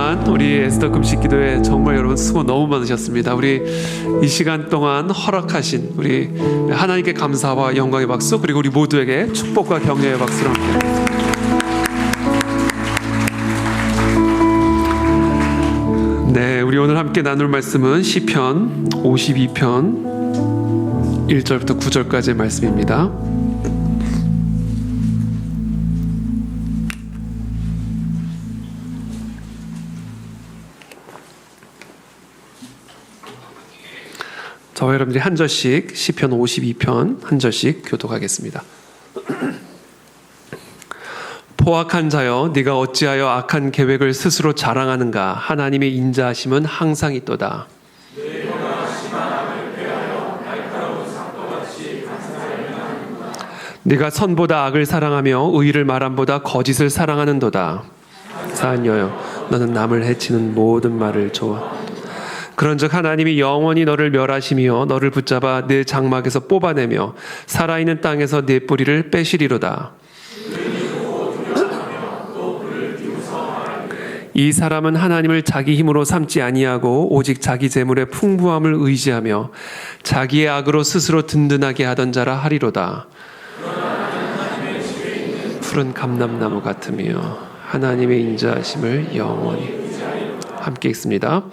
동안 우리 에스더 금식 기도에 정말 여러분 수고 너무 많으셨습니다. 우리 이 시간 동안 허락하신 우리 하나님께 감사와 영광의 박수, 그리고 우리 모두에게 축복과 격려의 박수로 함께. 네, 우리 오늘 함께 나눌 말씀은 시편 52편 1절부터 9절까지의 말씀입니다. 저와 여러분들이 한 절씩 시편 52편 한 절씩 교독하겠습니다. 포악한 자여, 네가 어찌하여 악한 계획을 스스로 자랑하는가? 하나님의 인자하심은 항상 있도다. 네가 선보다 악을 사랑하며 의를 말함보다 거짓을 사랑하는도다. 사한여여, 너는 남을 해치는 모든 말을 좋아. 그런즉 하나님이 영원히 너를 멸하시며 너를 붙잡아 네 장막에서 뽑아내며 살아있는 땅에서 네 뿌리를 빼시리로다. 이 사람은 하나님을 자기 힘으로 삼지 아니하고 오직 자기 재물의 풍부함을 의지하며 자기의 악으로 스스로 든든하게 하던 자라 하리로다. 푸른 감람나무 같으며 하나님의 인자하심을 영원히. 함께 읽습니다.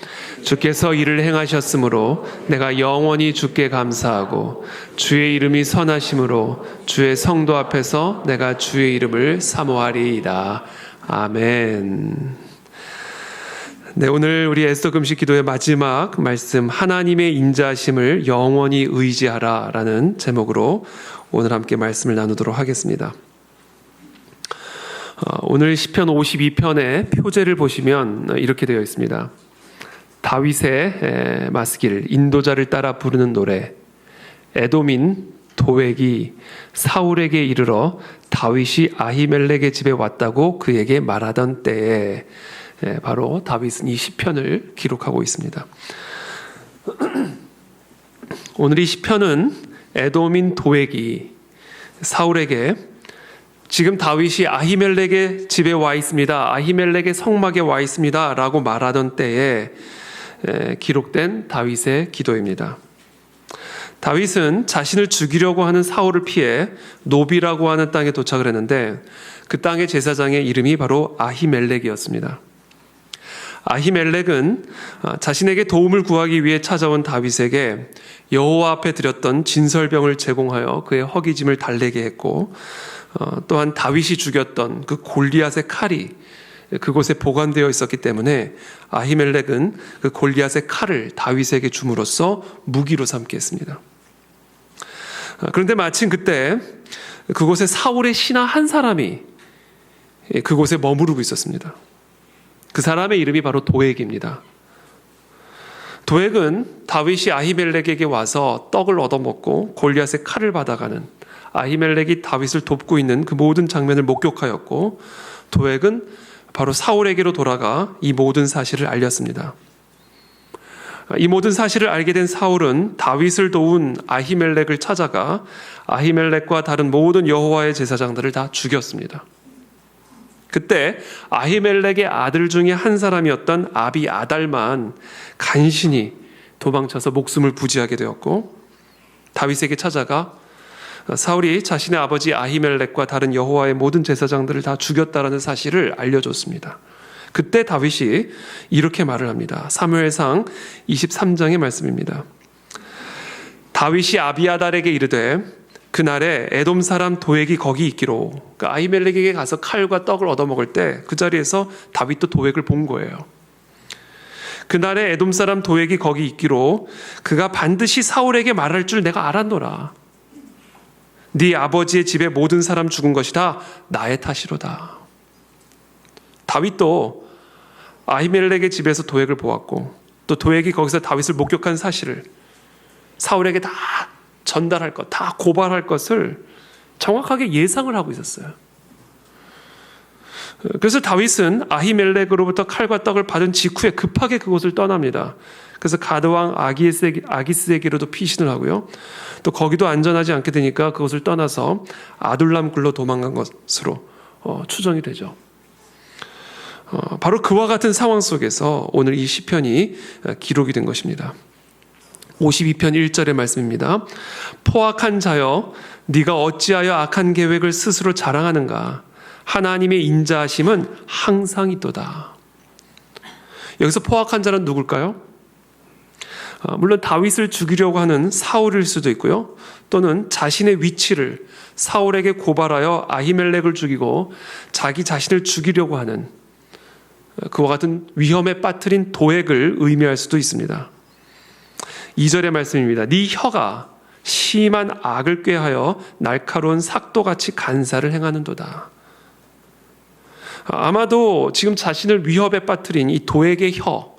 주께서 이를 행하셨으므로 내가 영원히 주께 감사하고 주의 이름이 선하심으로 주의 성도 앞에서 내가 주의 이름을 사모하리이다. 아멘. 네, 오늘 우리 에스더 금식 기도의 마지막 말씀, 하나님의 인자하심을 영원히 의지하라 라는 제목으로 오늘 함께 말씀을 나누도록 하겠습니다. 오늘 시편 52편의 표제를 보시면 이렇게 되어 있습니다. 다윗의 맞길, 인도자를 따라 부르는 노래. 에돔인 도액이 사울에게 이르러 다윗이 아히멜렉의 집에 왔다고 그에게 말하던 때에 바로 다윗은 이 시편을 기록하고 있습니다. 오늘 이 시편은 에돔인 도액이 사울에게 지금 다윗이 아히멜렉의 집에 와 있습니다, 아히멜렉의 성막에 와 있습니다 라고 말하던 때에 기록된 다윗의 기도입니다. 다윗은 자신을 죽이려고 하는 사울을 피해 노비라고 하는 땅에 도착을 했는데 그 땅의 제사장의 이름이 바로 아히멜렉이었습니다. 아히멜렉은 자신에게 도움을 구하기 위해 찾아온 다윗에게 여호와 앞에 드렸던 진설병을 제공하여 그의 허기짐을 달래게 했고, 또한 다윗이 죽였던 그 골리앗의 칼이 그곳에 보관되어 있었기 때문에 아히멜렉은 그 골리앗의 칼을 다윗에게 줌으로써 무기로 삼게 했습니다. 그런데 마침 그때 그곳에 사울의 신하 한 사람이 그곳에 머무르고 있었습니다. 그 사람의 이름이 바로 도액입니다. 도액은 다윗이 아히멜렉에게 와서 떡을 얻어먹고 골리앗의 칼을 받아가는, 아히멜렉이 다윗을 돕고 있는 그 모든 장면을 목격하였고, 도액은 바로 사울에게로 돌아가 이 모든 사실을 알렸습니다. 이 모든 사실을 알게 된 사울은 다윗을 도운 아히멜렉을 찾아가 아히멜렉과 다른 모든 여호와의 제사장들을 다 죽였습니다. 그때 아히멜렉의 아들 중에 한 사람이었던 아비아달만 간신히 도망쳐서 목숨을 부지하게 되었고, 다윗에게 찾아가 사울이 자신의 아버지 아히멜렉과 다른 여호와의 모든 제사장들을 다 죽였다라는 사실을 알려줬습니다. 그때 다윗이 이렇게 말을 합니다. 사무엘상 23장의 말씀입니다. 다윗이 아비아달에게 이르되 그날에 에돔 사람 도액이 거기 있기로. 그러니까 아히멜렉에게 가서 칼과 떡을 얻어먹을 때 그 자리에서 다윗도 도액을 본 거예요. 그날에 에돔 사람 도액이 거기 있기로 그가 반드시 사울에게 말할 줄 내가 알았노라. 네 아버지의 집에 모든 사람 죽은 것이 다 나의 탓이로다. 다윗도 아히멜렉의 집에서 도액을 보았고, 또 도액이 거기서 다윗을 목격한 사실을 사울에게 다 전달할 것, 다 고발할 것을 정확하게 예상을 하고 있었어요. 그래서 다윗은 아히멜렉으로부터 칼과 떡을 받은 직후에 급하게 그곳을 떠납니다. 그래서 가드왕 아기스에게로도 피신을 하고요. 또 거기도 안전하지 않게 되니까 그곳을 떠나서 아둘람 굴로 도망간 것으로 추정이 되죠. 바로 그와 같은 상황 속에서 오늘 이 시편이 기록이 된 것입니다. 52편 1절의 말씀입니다. 포악한 자여, 네가 어찌하여 악한 계획을 스스로 자랑하는가? 하나님의 인자하심은 항상 있도다. 여기서 포악한 자는 누굴까요? 물론 다윗을 죽이려고 하는 사울일 수도 있고요. 또는 자신의 위치를 사울에게 고발하여 아히멜렉을 죽이고 자기 자신을 죽이려고 하는 그와 같은 위험에 빠뜨린 도액을 의미할 수도 있습니다. 2절의 말씀입니다. 네 혀가 심한 악을 꾀하여 날카로운 삭도같이 간사를 행하는도다. 아마도 지금 자신을 위협에 빠뜨린 이 도액의 혀,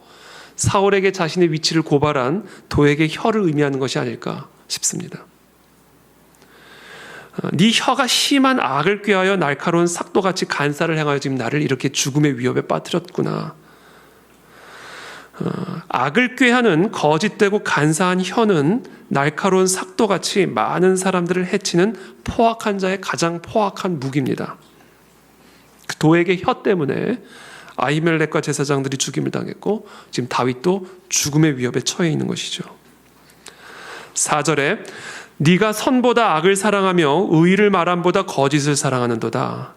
사울에게 자신의 위치를 고발한 도액의 혀를 의미하는 것이 아닐까 싶습니다. 네 혀가 심한 악을 꾀하여 날카로운 삭도같이 간사를 행하여 지금 나를 이렇게 죽음의 위협에 빠뜨렸구나. 악을 꾀하는 거짓되고 간사한 혀는 날카로운 삭도같이 많은 사람들을 해치는 포악한 자의 가장 포악한 무기입니다. 그 도액의 혀 때문에 아히멜렉과 제사장들이 죽임을 당했고 지금 다윗도 죽음의 위협에 처해 있는 것이죠. 4절에 네가 선보다 악을 사랑하며 의를 말함보다 거짓을 사랑하는도다.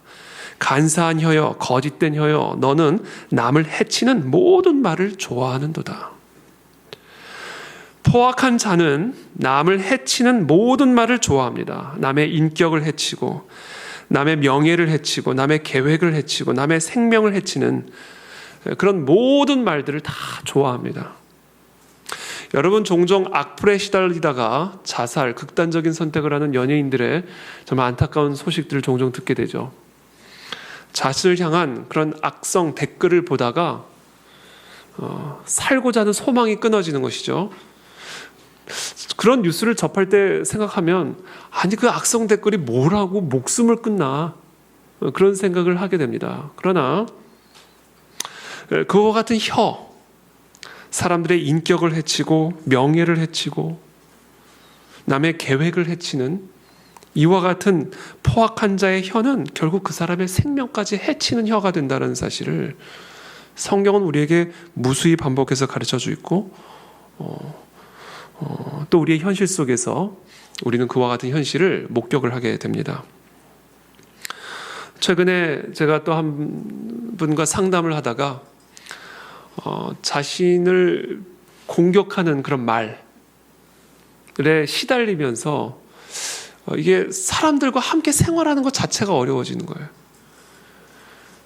간사한 혀여, 거짓된 혀여, 너는 남을 해치는 모든 말을 좋아하는도다. 포악한 자는 남을 해치는 모든 말을 좋아합니다. 남의 인격을 해치고 남의 명예를 해치고 남의 계획을 해치고 남의 생명을 해치는 그런 모든 말들을 다 좋아합니다. 여러분, 종종 악플에 시달리다가 자살, 극단적인 선택을 하는 연예인들의 정말 안타까운 소식들을 종종 듣게 되죠. 자신을 향한 그런 악성 댓글을 보다가 살고자 하는 소망이 끊어지는 것이죠. 그런 뉴스를 접할 때 생각하면 아니 그 악성 댓글이 뭐라고 목숨을 끊나 그런 생각을 하게 됩니다. 그러나 그와 같은 혀, 사람들의 인격을 해치고 명예를 해치고 남의 계획을 해치는 이와 같은 포악한 자의 혀는 결국 그 사람의 생명까지 해치는 혀가 된다는 사실을 성경은 우리에게 무수히 반복해서 가르쳐주고 있고 또 우리의 현실 속에서 우리는 그와 같은 현실을 목격을 하게 됩니다. 최근에 제가 또 한 분과 상담을 하다가 자신을 공격하는 그런 말에 시달리면서 이게 사람들과 함께 생활하는 것 자체가 어려워지는 거예요.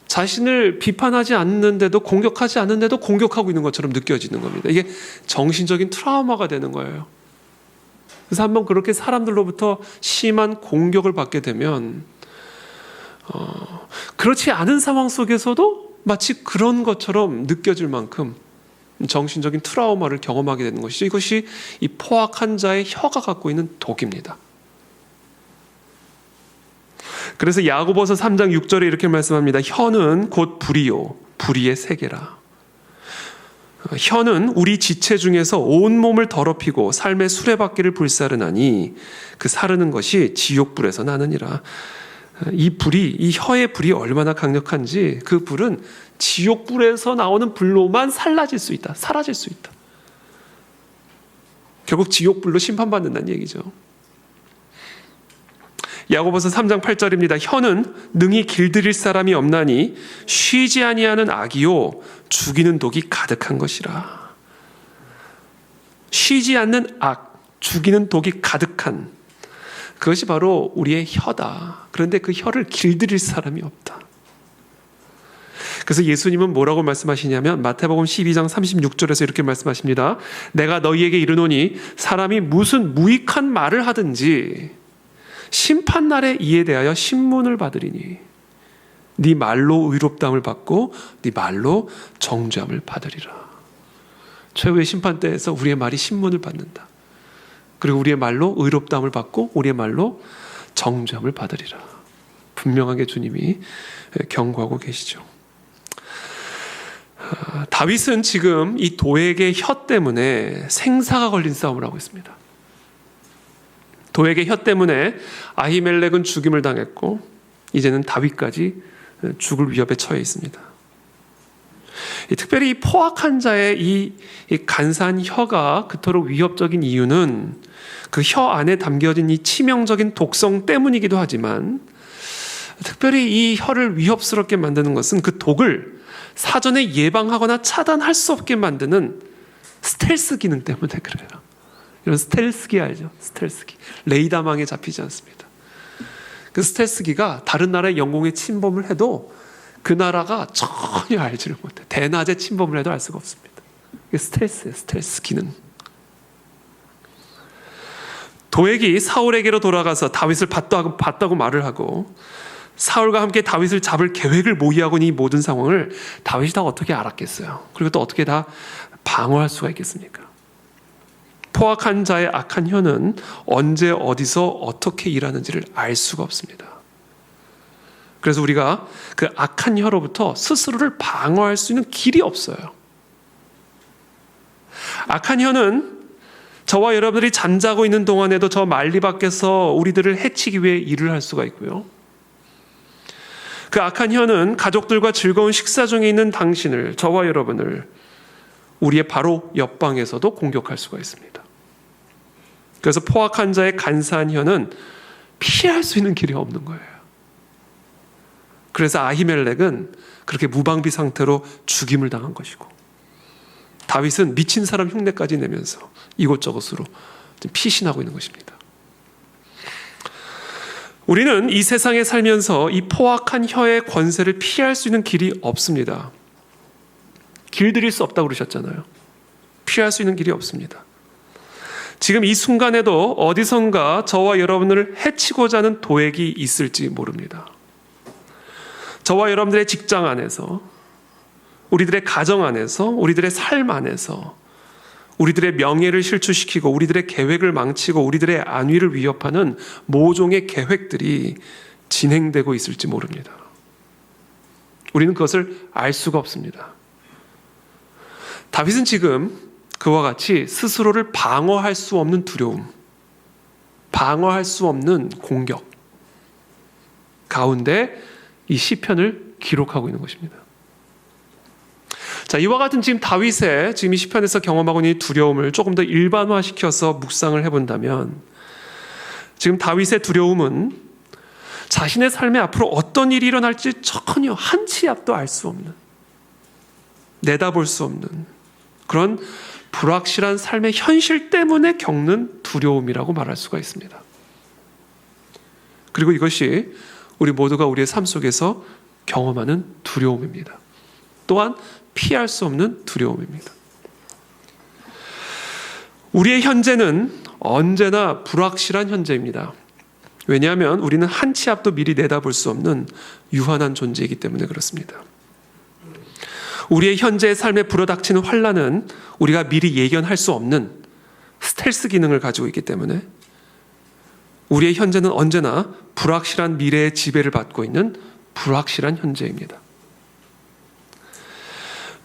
자신을 비판하지 않는데도 공격하지 않는데도 공격하고 있는 것처럼 느껴지는 겁니다. 이게 정신적인 트라우마가 되는 거예요. 그래서 한번 그렇게 사람들로부터 심한 공격을 받게 되면 그렇지 않은 상황 속에서도 마치 그런 것처럼 느껴질 만큼 정신적인 트라우마를 경험하게 되는 것이죠. 이것이 이 포악한 자의 혀가 갖고 있는 독입니다. 그래서 야고보서 3장 6절에 이렇게 말씀합니다. 혀는 곧 불이요 불의의 세계라. 혀는 우리 지체 중에서 온몸을 더럽히고 삶의 수레바퀴를 불사르나니 그 사르는 것이 지옥불에서 나느니라. 이 불이, 이 혀의 불이 얼마나 강력한지 그 불은 지옥불에서 나오는 불로만 사라질 수 있다. 결국 지옥불로 심판받는다는 얘기죠. 야고보서 3장 8절입니다. 혀는 능히 길들일 사람이 없나니 쉬지 아니하는 악이요 죽이는 독이 가득한 것이라. 쉬지 않는 악, 죽이는 독이 가득한 그것이 바로 우리의 혀다. 그런데 그 혀를 길들일 사람이 없다. 그래서 예수님은 뭐라고 말씀하시냐면 마태복음 12장 36절에서 이렇게 말씀하십니다. 내가 너희에게 이르노니 사람이 무슨 무익한 말을 하든지 심판날에 이에 대하여 신문을 받으리니 네 말로 의롭다함을 받고 네 말로 정죄함을 받으리라. 최후의 심판대에서 우리의 말이 신문을 받는다. 그리고 우리의 말로 의롭다함을 받고 우리의 말로 정죄함을 받으리라. 분명하게 주님이 경고하고 계시죠. 다윗은 지금 이 도액의 혀 때문에 생사가 걸린 싸움을 하고 있습니다. 도액의 혀 때문에 아히멜렉은 죽임을 당했고 이제는 다윗까지 죽을 위협에 처해 있습니다. 특별히 이 포악한 자의 이 간사한 혀가 그토록 위협적인 이유는 그 혀 안에 담겨진 이 치명적인 독성 때문이기도 하지만, 특별히 이 혀를 위협스럽게 만드는 것은 그 독을 사전에 예방하거나 차단할 수 없게 만드는 스텔스 기능 때문에 그래요. 이런 스텔스기 알죠? 스텔스기. 레이더망에 잡히지 않습니다. 그 스텔스기가 다른 나라의 영공에 침범을 해도 그 나라가 전혀 알지를 못해. 대낮에 침범을 해도 알 수가 없습니다. 이게 스텔스예요. 스텔스 기능. 도액이 사울에게로 돌아가서 다윗을 봤다고 말을 하고, 사울과 함께 다윗을 잡을 계획을 모의하고 있는 이 모든 상황을 다윗이 다 어떻게 알았겠어요? 그리고 또 어떻게 다 방어할 수가 있겠습니까? 포악한 자의 악한 혀는 언제 어디서 어떻게 일하는지를 알 수가 없습니다. 그래서 우리가 그 악한 혀로부터 스스로를 방어할 수 있는 길이 없어요. 악한 혀는 저와 여러분들이 잠자고 있는 동안에도 저 만리 밖에서 우리들을 해치기 위해 일을 할 수가 있고요. 그 악한 혀는 가족들과 즐거운 식사 중에 있는 당신을, 저와 여러분을 우리의 바로 옆방에서도 공격할 수가 있습니다. 그래서 포악한 자의 간사한 혀는 피할 수 있는 길이 없는 거예요. 그래서 아히멜렉은 그렇게 무방비 상태로 죽임을 당한 것이고, 다윗은 미친 사람 흉내까지 내면서 이곳저곳으로 피신하고 있는 것입니다. 우리는 이 세상에 살면서 이 포악한 혀의 권세를 피할 수 있는 길이 없습니다. 길들일 수 없다고 그러셨잖아요. 피할 수 있는 길이 없습니다. 지금 이 순간에도 어디선가 저와 여러분을 해치고자 하는 도액이 있을지 모릅니다. 저와 여러분들의 직장 안에서, 우리들의 가정 안에서, 우리들의 삶 안에서 우리들의 명예를 실추시키고 우리들의 계획을 망치고 우리들의 안위를 위협하는 모종의 계획들이 진행되고 있을지 모릅니다. 우리는 그것을 알 수가 없습니다. 다윗은 지금 그와 같이 스스로를 방어할 수 없는 두려움, 방어할 수 없는 공격 가운데 이 시편을 기록하고 있는 것입니다. 자, 이와 같은 지금 다윗의 지금 이 시편에서 경험하고 있는 두려움을 조금 더 일반화시켜서 묵상을 해본다면, 지금 다윗의 두려움은 자신의 삶에 앞으로 어떤 일이 일어날지 전혀 한 치 앞도 알 수 없는, 내다볼 수 없는 그런 불확실한 삶의 현실 때문에 겪는 두려움이라고 말할 수가 있습니다. 그리고 이것이 우리 모두가 우리의 삶 속에서 경험하는 두려움입니다. 또한 피할 수 없는 두려움입니다. 우리의 현재는 언제나 불확실한 현재입니다. 왜냐하면 우리는 한 치 앞도 미리 내다볼 수 없는 유한한 존재이기 때문에 그렇습니다. 우리의 현재의 삶에 불어닥치는 환난은 우리가 미리 예견할 수 없는 스텔스 기능을 가지고 있기 때문에 우리의 현재는 언제나 불확실한 미래의 지배를 받고 있는 불확실한 현재입니다.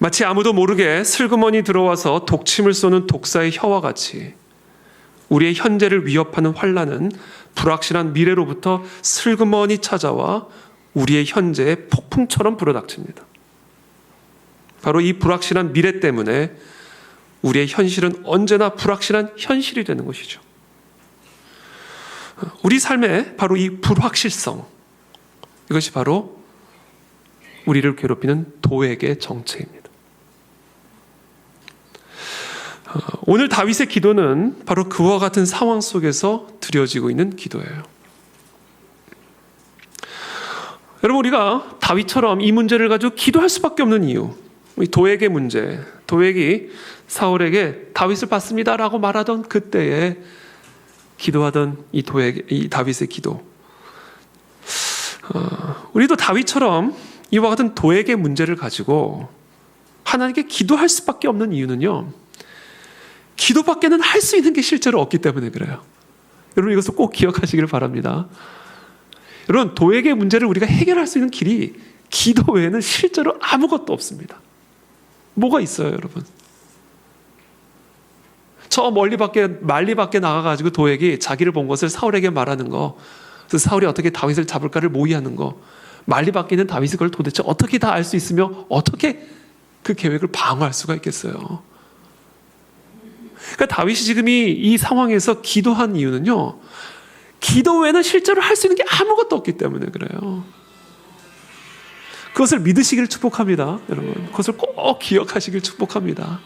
마치 아무도 모르게 슬그머니 들어와서 독침을 쏘는 독사의 혀와 같이 우리의 현재를 위협하는 환난은 불확실한 미래로부터 슬그머니 찾아와 우리의 현재에 폭풍처럼 불어닥칩니다. 바로 이 불확실한 미래 때문에 우리의 현실은 언제나 불확실한 현실이 되는 것이죠. 우리 삶에 바로 이 불확실성, 이것이 바로 우리를 괴롭히는 도액의 정체입니다. 오늘 다윗의 기도는 바로 그와 같은 상황 속에서 드려지고 있는 기도예요. 여러분, 우리가 다윗처럼 이 문제를 가지고 기도할 수밖에 없는 이유, 이 도액의 문제, 도액이 사울에게 다윗을 봤습니다라고 말하던 그때에 기도하던 이 다윗의 기도, 우리도 다윗처럼 이와 같은 도액의 문제를 가지고 하나님께 기도할 수밖에 없는 이유는요, 기도밖에는 할 수 있는 게 실제로 없기 때문에 그래요. 여러분, 이것을 꼭 기억하시기를 바랍니다. 여러분, 도액의 문제를 우리가 해결할 수 있는 길이 기도 외에는 실제로 아무것도 없습니다. 뭐가 있어요, 여러분? 저 만리 밖에 나가가지고 도액이 자기를 본 것을 사울에게 말하는 거, 그래서 사울이 어떻게 다윗을 잡을까를 모의하는 거, 만리 밖에 있는 다윗이 그걸 도대체 어떻게 다 알 수 있으며 어떻게 그 계획을 방어할 수가 있겠어요? 그러니까 다윗이 지금 이 상황에서 기도한 이유는요, 기도 외에는 실제로 할 수 있는 게 아무것도 없기 때문에 그래요. 그것을 믿으시기를 축복합니다. 여러분, 그것을 꼭 기억하시길 축복합니다.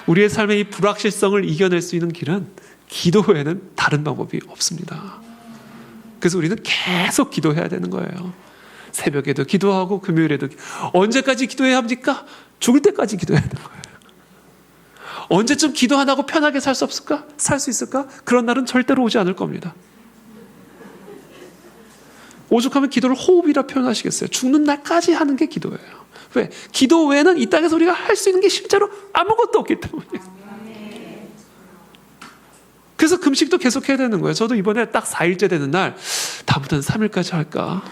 우리의 삶의 이 불확실성을 이겨낼 수 있는 길은 기도 외에는 다른 방법이 없습니다. 그래서 우리는 계속 기도해야 되는 거예요. 새벽에도 기도하고 금요일에도. 언제까지 기도해야 합니까? 죽을 때까지 기도해야 되는 거예요. 언제쯤 기도 안 하고 편하게 살 수 없을까? 살 수 있을까? 그런 날은 절대로 오지 않을 겁니다. 오죽하면 기도를 호흡이라 표현하시겠어요? 죽는 날까지 하는 게 기도예요. 왜? 기도 외에는 이 땅에서 우리가 할 수 있는 게 실제로 아무것도 없기 때문에. 그래서 금식도 계속 해야 되는 거예요. 저도 이번에 딱 4일째 되는 날, 다음부터는 3일까지 할까?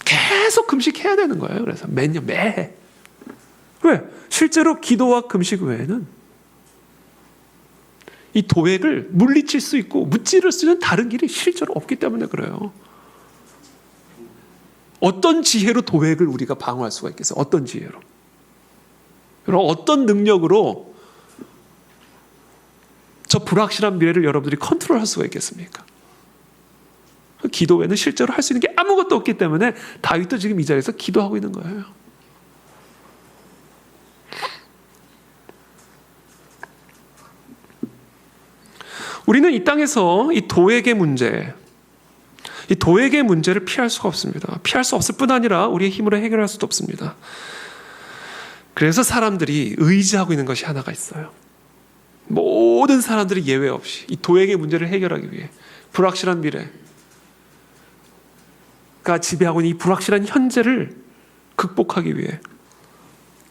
계속 금식해야 되는 거예요. 그래서 매년 매해. 왜? 실제로 기도와 금식 외에는 이 도액을 물리칠 수 있고 무찌를 수 있는 다른 길이 실제로 없기 때문에 그래요. 어떤 지혜로 도액을 우리가 방어할 수가 있겠어요? 어떤 지혜로? 여러분, 어떤 능력으로 저 불확실한 미래를 여러분들이 컨트롤할 수가 있겠습니까? 기도 외에는 실제로 할 수 있는 게 아무것도 없기 때문에 다윗도 지금 이 자리에서 기도하고 있는 거예요. 우리는 이 땅에서 이 도액의 문제, 이 도액의 문제를 피할 수가 없습니다. 피할 수 없을 뿐 아니라 우리의 힘으로 해결할 수도 없습니다. 그래서 사람들이 의지하고 있는 것이 하나가 있어요. 모든 사람들이 예외 없이 이 도액의 문제를 해결하기 위해, 불확실한 미래가 지배하고 있는 이 불확실한 현재를 극복하기 위해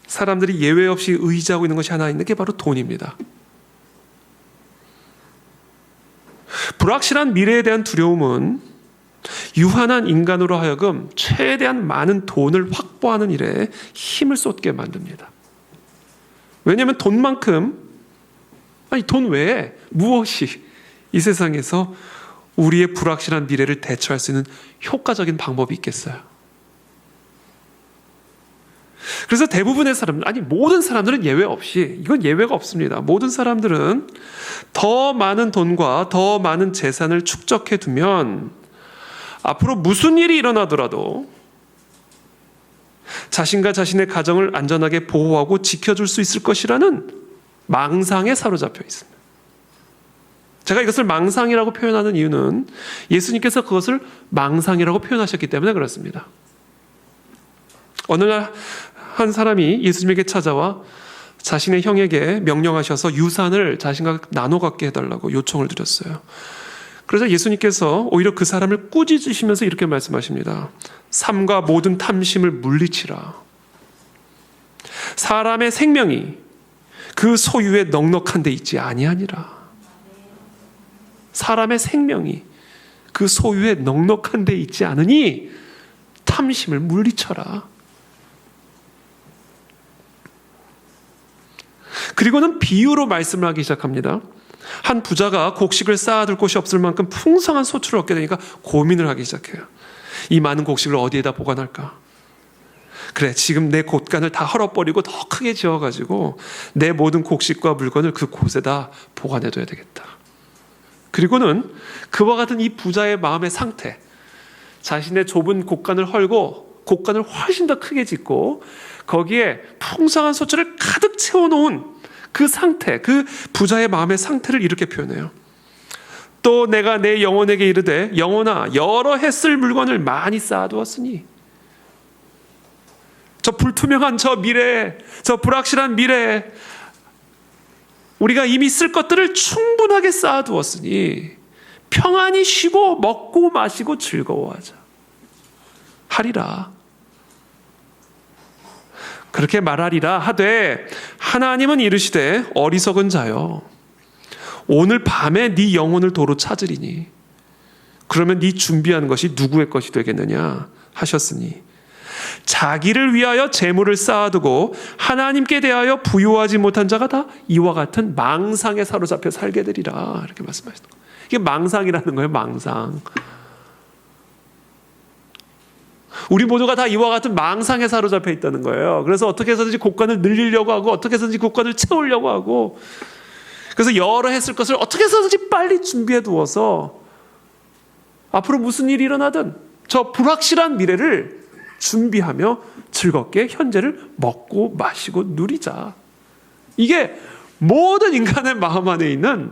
사람들이 예외 없이 의지하고 있는 것이 하나 있는 게 바로 돈입니다. 불확실한 미래에 대한 두려움은 유한한 인간으로 하여금 최대한 많은 돈을 확보하는 일에 힘을 쏟게 만듭니다. 왜냐하면 돈만큼, 아니 돈 외에 무엇이 이 세상에서 우리의 불확실한 미래를 대처할 수 있는 효과적인 방법이 있겠어요? 그래서 대부분의 사람들, 아니 모든 사람들은 예외 없이, 이건 예외가 없습니다. 모든 사람들은 더 많은 돈과 더 많은 재산을 축적해 두면 앞으로 무슨 일이 일어나더라도 자신과 자신의 가정을 안전하게 보호하고 지켜줄 수 있을 것이라는 망상에 사로잡혀 있습니다. 제가 이것을 망상이라고 표현하는 이유는 예수님께서 그것을 망상이라고 표현하셨기 때문에 그렇습니다. 어느 날 한 사람이 예수님에게 찾아와 자신의 형에게 명령하셔서 유산을 자신과 나눠 갖게 해달라고 요청을 드렸어요. 그래서 예수님께서 오히려 그 사람을 꾸짖으시면서 이렇게 말씀하십니다. 삶과 모든 탐심을 물리치라. 사람의 생명이 그 소유에 넉넉한 데 있지 아니하니라. 사람의 생명이 그 소유에 넉넉한 데 있지 않으니 탐심을 물리쳐라. 그리고는 비유로 말씀을 하기 시작합니다. 한 부자가 곡식을 쌓아둘 곳이 없을 만큼 풍성한 소출을 얻게 되니까 고민을 하기 시작해요. 이 많은 곡식을 어디에다 보관할까? 그래, 지금 내 곳간을 다 헐어버리고 더 크게 지어가지고 내 모든 곡식과 물건을 그 곳에다 보관해둬야 되겠다. 그리고는 그와 같은 이 부자의 마음의 상태, 자신의 좁은 곳간을 헐고 곳간을 훨씬 더 크게 짓고 거기에 풍성한 소출을 가득 채워놓은 그 상태, 그 부자의 마음의 상태를 이렇게 표현해요. 또 내가 내 영혼에게 이르되 영혼아 여러 해 쓸 물건을 많이 쌓아두었으니, 저 불투명한 저 미래, 저 불확실한 미래, 우리가 이미 쓸 것들을 충분하게 쌓아두었으니 평안히 쉬고 먹고 마시고 즐거워하자 하리라. 그렇게 말하리라 하되 하나님은 이르시되 어리석은 자여 오늘 밤에 네 영혼을 도로 찾으리니 그러면 네 준비한 것이 누구의 것이 되겠느냐 하셨으니 자기를 위하여 재물을 쌓아두고 하나님께 대하여 부유하지 못한 자가 다 이와 같은 망상에 사로잡혀 살게 되리라. 이렇게 말씀하시는 거예요. 이게 망상이라는 거예요. 망상. 우리 모두가 다 이와 같은 망상에 사로잡혀 있다는 거예요. 그래서 어떻게 해서든지 곡간을 늘리려고 하고 어떻게 해서든지 곡간을 채우려고 하고, 그래서 여러 했을 것을 어떻게 해서든지 빨리 준비해 두어서 앞으로 무슨 일이 일어나든 저 불확실한 미래를 준비하며 즐겁게 현재를 먹고 마시고 누리자. 이게 모든 인간의 마음 안에 있는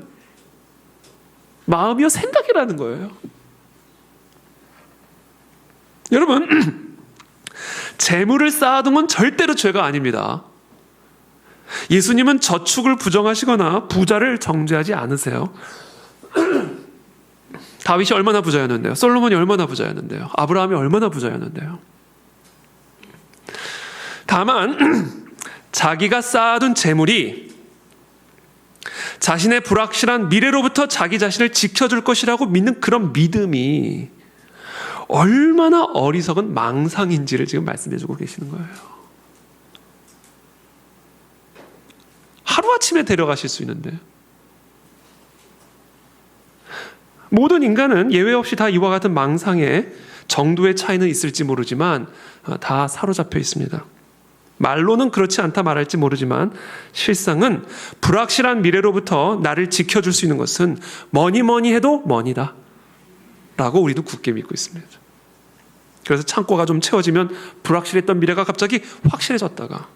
마음이요 생각이라는 거예요. 여러분, 재물을 쌓아둔 건 절대로 죄가 아닙니다. 예수님은 저축을 부정하시거나 부자를 정죄하지 않으세요. 다윗이 얼마나 부자였는데요? 솔로몬이 얼마나 부자였는데요? 아브라함이 얼마나 부자였는데요? 다만 자기가 쌓아둔 재물이 자신의 불확실한 미래로부터 자기 자신을 지켜줄 것이라고 믿는 그런 믿음이 얼마나 어리석은 망상인지를 지금 말씀해주고 계시는 거예요. 하루아침에 데려가실 수 있는데, 모든 인간은 예외 없이 다 이와 같은 망상에 정도의 차이는 있을지 모르지만 다 사로잡혀 있습니다. 말로는 그렇지 않다 말할지 모르지만 실상은 불확실한 미래로부터 나를 지켜줄 수 있는 것은 뭐니 뭐니 해도 머니다 라고 우리도 굳게 믿고 있습니다. 그래서 창고가 좀 채워지면 불확실했던 미래가 갑자기 확실해졌다가,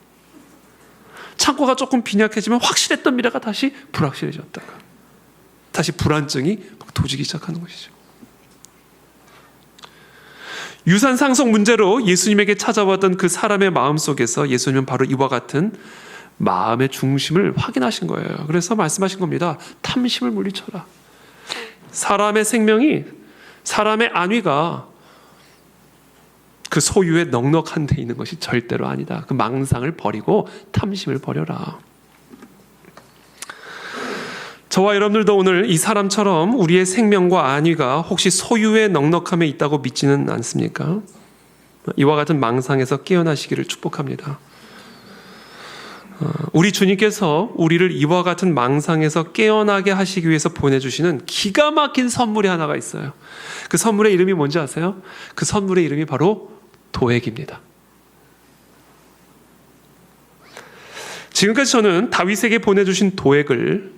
창고가 조금 빈약해지면 확실했던 미래가 다시 불확실해졌다가, 다시 불안증이 도지기 시작하는 것이죠. 유산 상속 문제로 예수님에게 찾아왔던 그 사람의 마음 속에서 예수님은 바로 이와 같은 마음의 중심을 확인하신 거예요. 그래서 말씀하신 겁니다. 탐심을 물리쳐라. 사람의 생명이, 사람의 안위가 그 소유에 넉넉한 데 있는 것이 절대로 아니다. 그 망상을 버리고 탐심을 버려라. 저와 여러분들도 오늘 이 사람처럼 우리의 생명과 안위가 혹시 소유의 넉넉함에 있다고 믿지는 않습니까? 이와 같은 망상에서 깨어나시기를 축복합니다. 우리 주님께서 우리를 이와 같은 망상에서 깨어나게 하시기 위해서 보내주시는 기가 막힌 선물이 하나가 있어요. 그 선물의 이름이 뭔지 아세요? 그 선물의 이름이 바로 도액입니다. 지금까지 저는 다윗에게 보내주신 도액을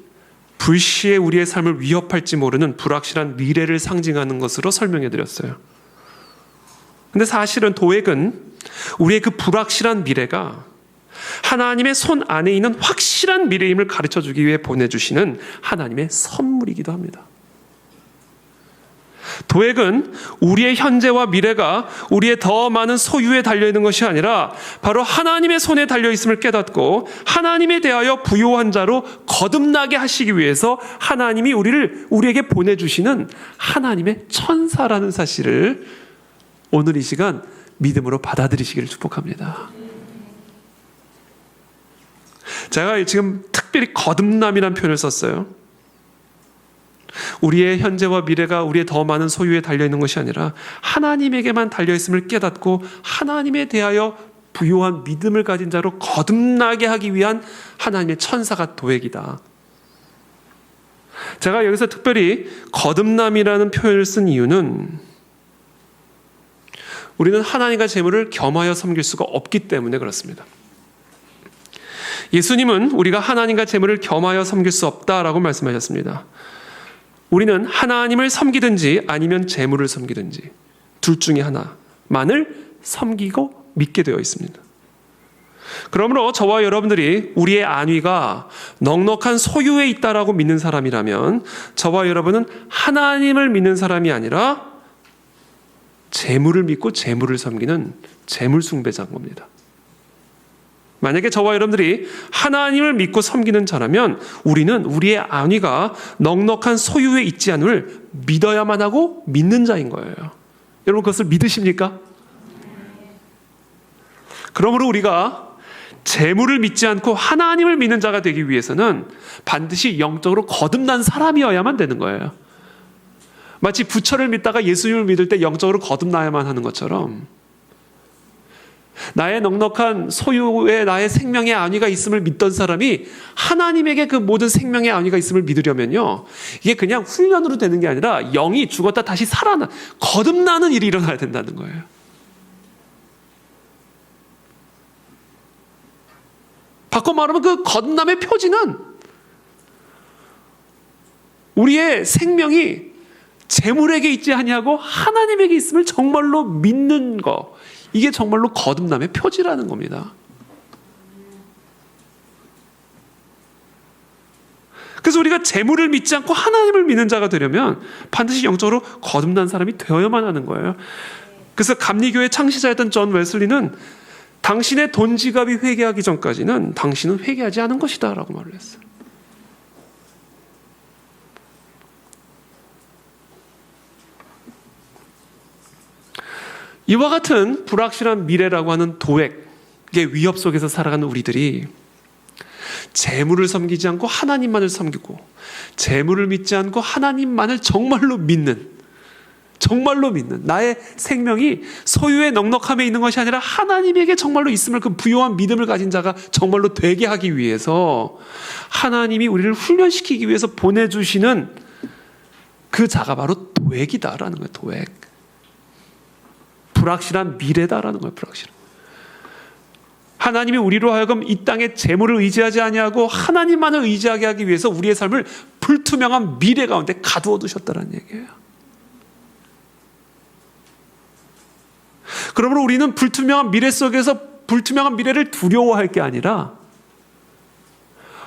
불시에 우리의 삶을 위협할지 모르는 불확실한 미래를 상징하는 것으로 설명해 드렸어요. 근데 사실은 도액은 우리의 그 불확실한 미래가 하나님의 손 안에 있는 확실한 미래임을 가르쳐 주기 위해 보내주시는 하나님의 선물이기도 합니다. 도액은 우리의 현재와 미래가 우리의 더 많은 소유에 달려있는 것이 아니라 바로 하나님의 손에 달려있음을 깨닫고 하나님에 대하여 부요한 자로 거듭나게 하시기 위해서 하나님이 우리에게 보내주시는 하나님의 천사라는 사실을 오늘 이 시간 믿음으로 받아들이시기를 축복합니다. 제가 지금 특별히 거듭남이라는 표현을 썼어요. 우리의 현재와 미래가 우리의 더 많은 소유에 달려있는 것이 아니라 하나님에게만 달려있음을 깨닫고 하나님에 대하여 부요한 믿음을 가진 자로 거듭나게 하기 위한 하나님의 천사가 도액이다. 제가 여기서 특별히 거듭남이라는 표현을 쓴 이유는 우리는 하나님과 재물을 겸하여 섬길 수가 없기 때문에 그렇습니다. 예수님은 우리가 하나님과 재물을 겸하여 섬길 수 없다라고 말씀하셨습니다. 우리는 하나님을 섬기든지 아니면 재물을 섬기든지 둘 중에 하나만을 섬기고 믿게 되어 있습니다. 그러므로 저와 여러분들이 우리의 안위가 넉넉한 소유에 있다라고 믿는 사람이라면 저와 여러분은 하나님을 믿는 사람이 아니라 재물을 믿고 재물을 섬기는 재물 숭배자인 겁니다. 만약에 저와 여러분들이 하나님을 믿고 섬기는 자라면 우리는 우리의 안위가 넉넉한 소유에 있지 않음을 믿어야만 하고 믿는 자인 거예요. 여러분 그것을 믿으십니까? 그러므로 우리가 재물을 믿지 않고 하나님을 믿는 자가 되기 위해서는 반드시 영적으로 거듭난 사람이어야만 되는 거예요. 마치 부처를 믿다가 예수님을 믿을 때 영적으로 거듭나야만 하는 것처럼 나의 넉넉한 소유에 나의 생명의 안위가 있음을 믿던 사람이 하나님에게 그 모든 생명의 안위가 있음을 믿으려면요, 이게 그냥 훈련으로 되는 게 아니라 영이 죽었다 다시 살아나 거듭나는 일이 일어나야 된다는 거예요. 바꿔 말하면 그 거듭남의 표지는 우리의 생명이 재물에게 있지 아니하고 하나님에게 있음을 정말로 믿는 거, 이게 정말로 거듭남의 표지라는 겁니다. 그래서 우리가 재물을 믿지 않고 하나님을 믿는 자가 되려면 반드시 영적으로 거듭난 사람이 되어야만 하는 거예요. 그래서 감리교회 창시자였던 존 웨슬리는 당신의 돈 지갑이 회개하기 전까지는 당신은 회개하지 않은 것이다 라고 말을 했어요. 이와 같은 불확실한 미래라고 하는 도액의 위협 속에서 살아가는 우리들이 재물을 섬기지 않고 하나님만을 섬기고 재물을 믿지 않고 하나님만을 정말로 믿는 나의 생명이 소유의 넉넉함에 있는 것이 아니라 하나님에게 정말로 있음을, 그 부요한 믿음을 가진 자가 정말로 되게 하기 위해서 하나님이 우리를 훈련시키기 위해서 보내주시는 그 자가 바로 도액이다라는 거예요. 도액. 불확실한 미래다라는 거예요. 불확실한. 하나님이 우리로 하여금 이 땅에 재물을 의지하지 아니하고 하나님만을 의지하게 하기 위해서 우리의 삶을 불투명한 미래 가운데 가두어 두셨다는 얘기예요. 그러므로 우리는 불투명한 미래 속에서 불투명한 미래를 두려워할 게 아니라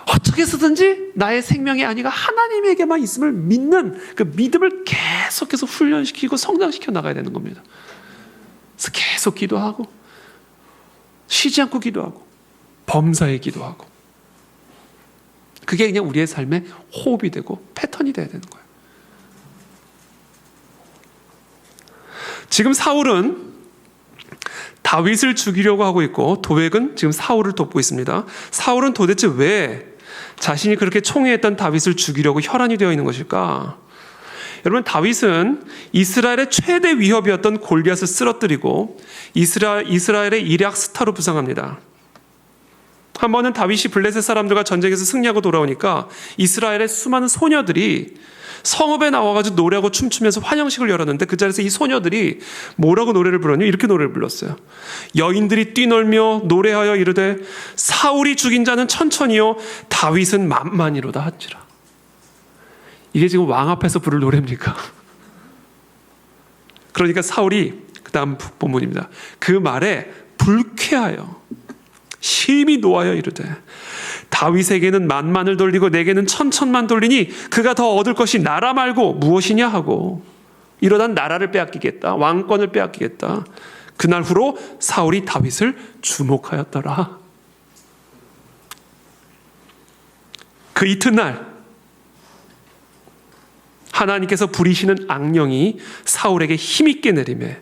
어떻게 해서든지 나의 생명이 아니라 하나님에게만 있음을 믿는 그 믿음을 계속해서 훈련시키고 성장시켜 나가야 되는 겁니다. 그래서 계속 기도하고 쉬지 않고 기도하고 범사에 기도하고, 그게 그냥 우리의 삶의 호흡이 되고 패턴이 돼야 되는 거예요. 지금 사울은 다윗을 죽이려고 하고 있고 도액은 지금 사울을 돕고 있습니다. 사울은 도대체 왜 자신이 그렇게 총애했던 다윗을 죽이려고 혈안이 되어 있는 것일까? 여러분, 다윗은 이스라엘의 최대 위협이었던 골리앗을 쓰러뜨리고 이스라엘의 일약 스타로 부상합니다. 한 번은 다윗이 블레셋 사람들과 전쟁에서 승리하고 돌아오니까 이스라엘의 수많은 소녀들이 성읍에 나와가지고 노래하고 춤추면서 환영식을 열었는데 그 자리에서 이 소녀들이 뭐라고 노래를 불렀냐? 이렇게 노래를 불렀어요. 여인들이 뛰놀며 노래하여 이르되 사울이 죽인 자는 천천히요 다윗은 만만이로다 한지라. 이게 지금 왕 앞에서 부를 노래입니까? 그러니까 사울이, 그 다음 본문입니다, 그 말에 불쾌하여 심히 노하여 이르되 다윗에게는 만만을 돌리고 내게는 천천만 돌리니 그가 더 얻을 것이 나라 말고 무엇이냐 하고 이러다 나라를 빼앗기겠다, 왕권을 빼앗기겠다. 그날 후로 사울이 다윗을 주목하였더라. 그 이튿날 하나님께서 부리시는 악령이 사울에게 힘있게 내리매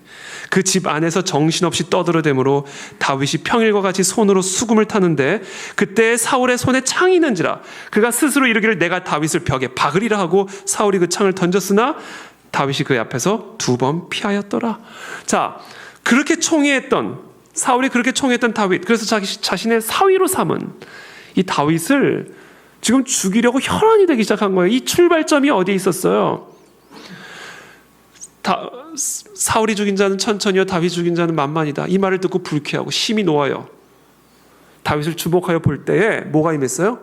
그 집 안에서 정신없이 떠들어대므로 다윗이 평일과 같이 손으로 수금을 타는데 그때 사울의 손에 창이 있는지라 그가 스스로 이르기를 내가 다윗을 벽에 박으리라 하고 사울이 그 창을 던졌으나 다윗이 그 앞에서 2번 피하였더라. 자, 그렇게 총애했던 사울이 그렇게 총애했던 다윗, 그래서 자신의 사위로 삼은 이 다윗을 지금 죽이려고 혈안이 되기 시작한 거예요. 이 출발점이 어디에 있었어요? 사울이 죽인 자는 천천히요 다윗 죽인 자는 만만이다. 이 말을 듣고 불쾌하고 심히 노하여 다윗을 주목하여 볼 때에 뭐가 임했어요?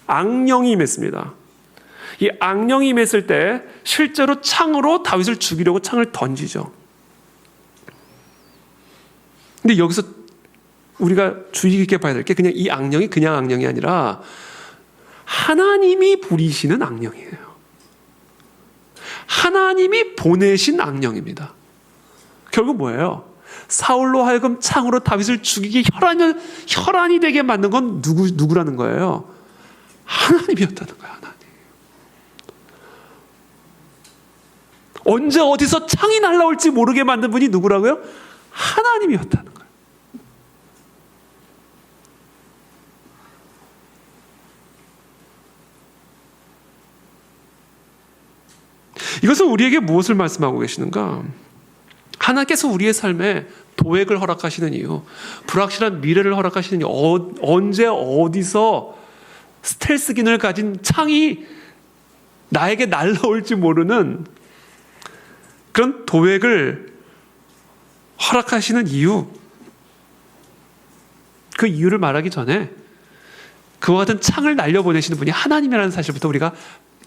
악령이 임했습니다. 이 악령이 임했을 때 실제로 창으로 다윗을 죽이려고 창을 던지죠. 근데 여기서 우리가 주의 깊게 봐야 될 게 그냥 이 악령이 그냥 악령이 아니라 하나님이 부리시는 악령이에요. 하나님이 보내신 악령입니다. 결국 뭐예요? 사울로 하여금 창으로 다윗을 죽이게 혈안이 되게 만든 건 누구라는 거예요? 하나님이었다는 거예요. 하나님. 언제 어디서 창이 날라올지 모르게 만든 분이 누구라고요? 하나님이었다는 거예요. 이것은 우리에게 무엇을 말씀하고 계시는가? 하나님께서 우리의 삶에 도액을 허락하시는 이유, 불확실한 미래를 허락하시는 이유, 언제 어디서 스텔스긴을 가진 창이 나에게 날라올지 모르는 그런 도액을 허락하시는 이유, 그 이유를 말하기 전에 그와 같은 창을 날려보내시는 분이 하나님이라는 사실부터 우리가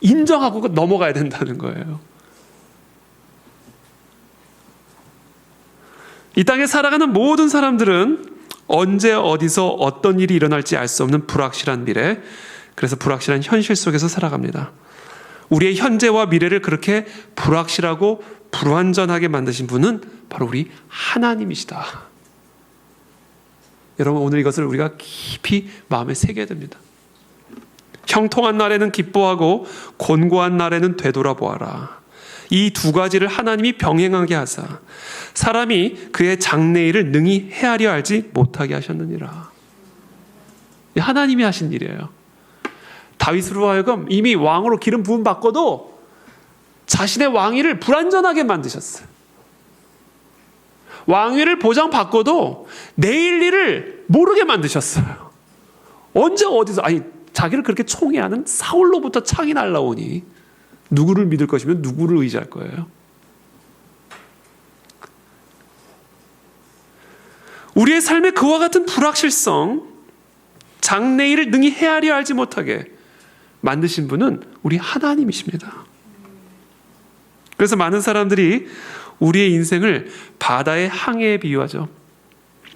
인정하고 넘어가야 된다는 거예요. 이 땅에 살아가는 모든 사람들은 언제 어디서 어떤 일이 일어날지 알 수 없는 불확실한 미래, 그래서 불확실한 현실 속에서 살아갑니다. 우리의 현재와 미래를 그렇게 불확실하고 불완전하게 만드신 분은 바로 우리 하나님이시다. 여러분, 오늘 이것을 우리가 깊이 마음에 새겨야 됩니다. 형통한 날에는 기뻐하고 곤고한 날에는 되돌아보아라. 이 두 가지를 하나님이 병행하게 하사 사람이 그의 장래일을 능히 헤아려 알지 못하게 하셨느니라. 하나님이 하신 일이에요. 다윗으로 하여금 이미 왕으로 기름 부음 받고도 자신의 왕위를 불완전하게 만드셨어요. 왕위를 보장받고도 내일 일을 모르게 만드셨어요. 언제 어디서, 자기를 그렇게 총애하는 사울로부터 창이 날라오니 누구를 믿을 것이면 누구를 의지할 거예요? 우리의 삶에 그와 같은 불확실성, 장래일을 능히 헤아려 알지 못하게 만드신 분은 우리 하나님이십니다. 그래서 많은 사람들이 우리의 인생을 바다의 항해에 비유하죠.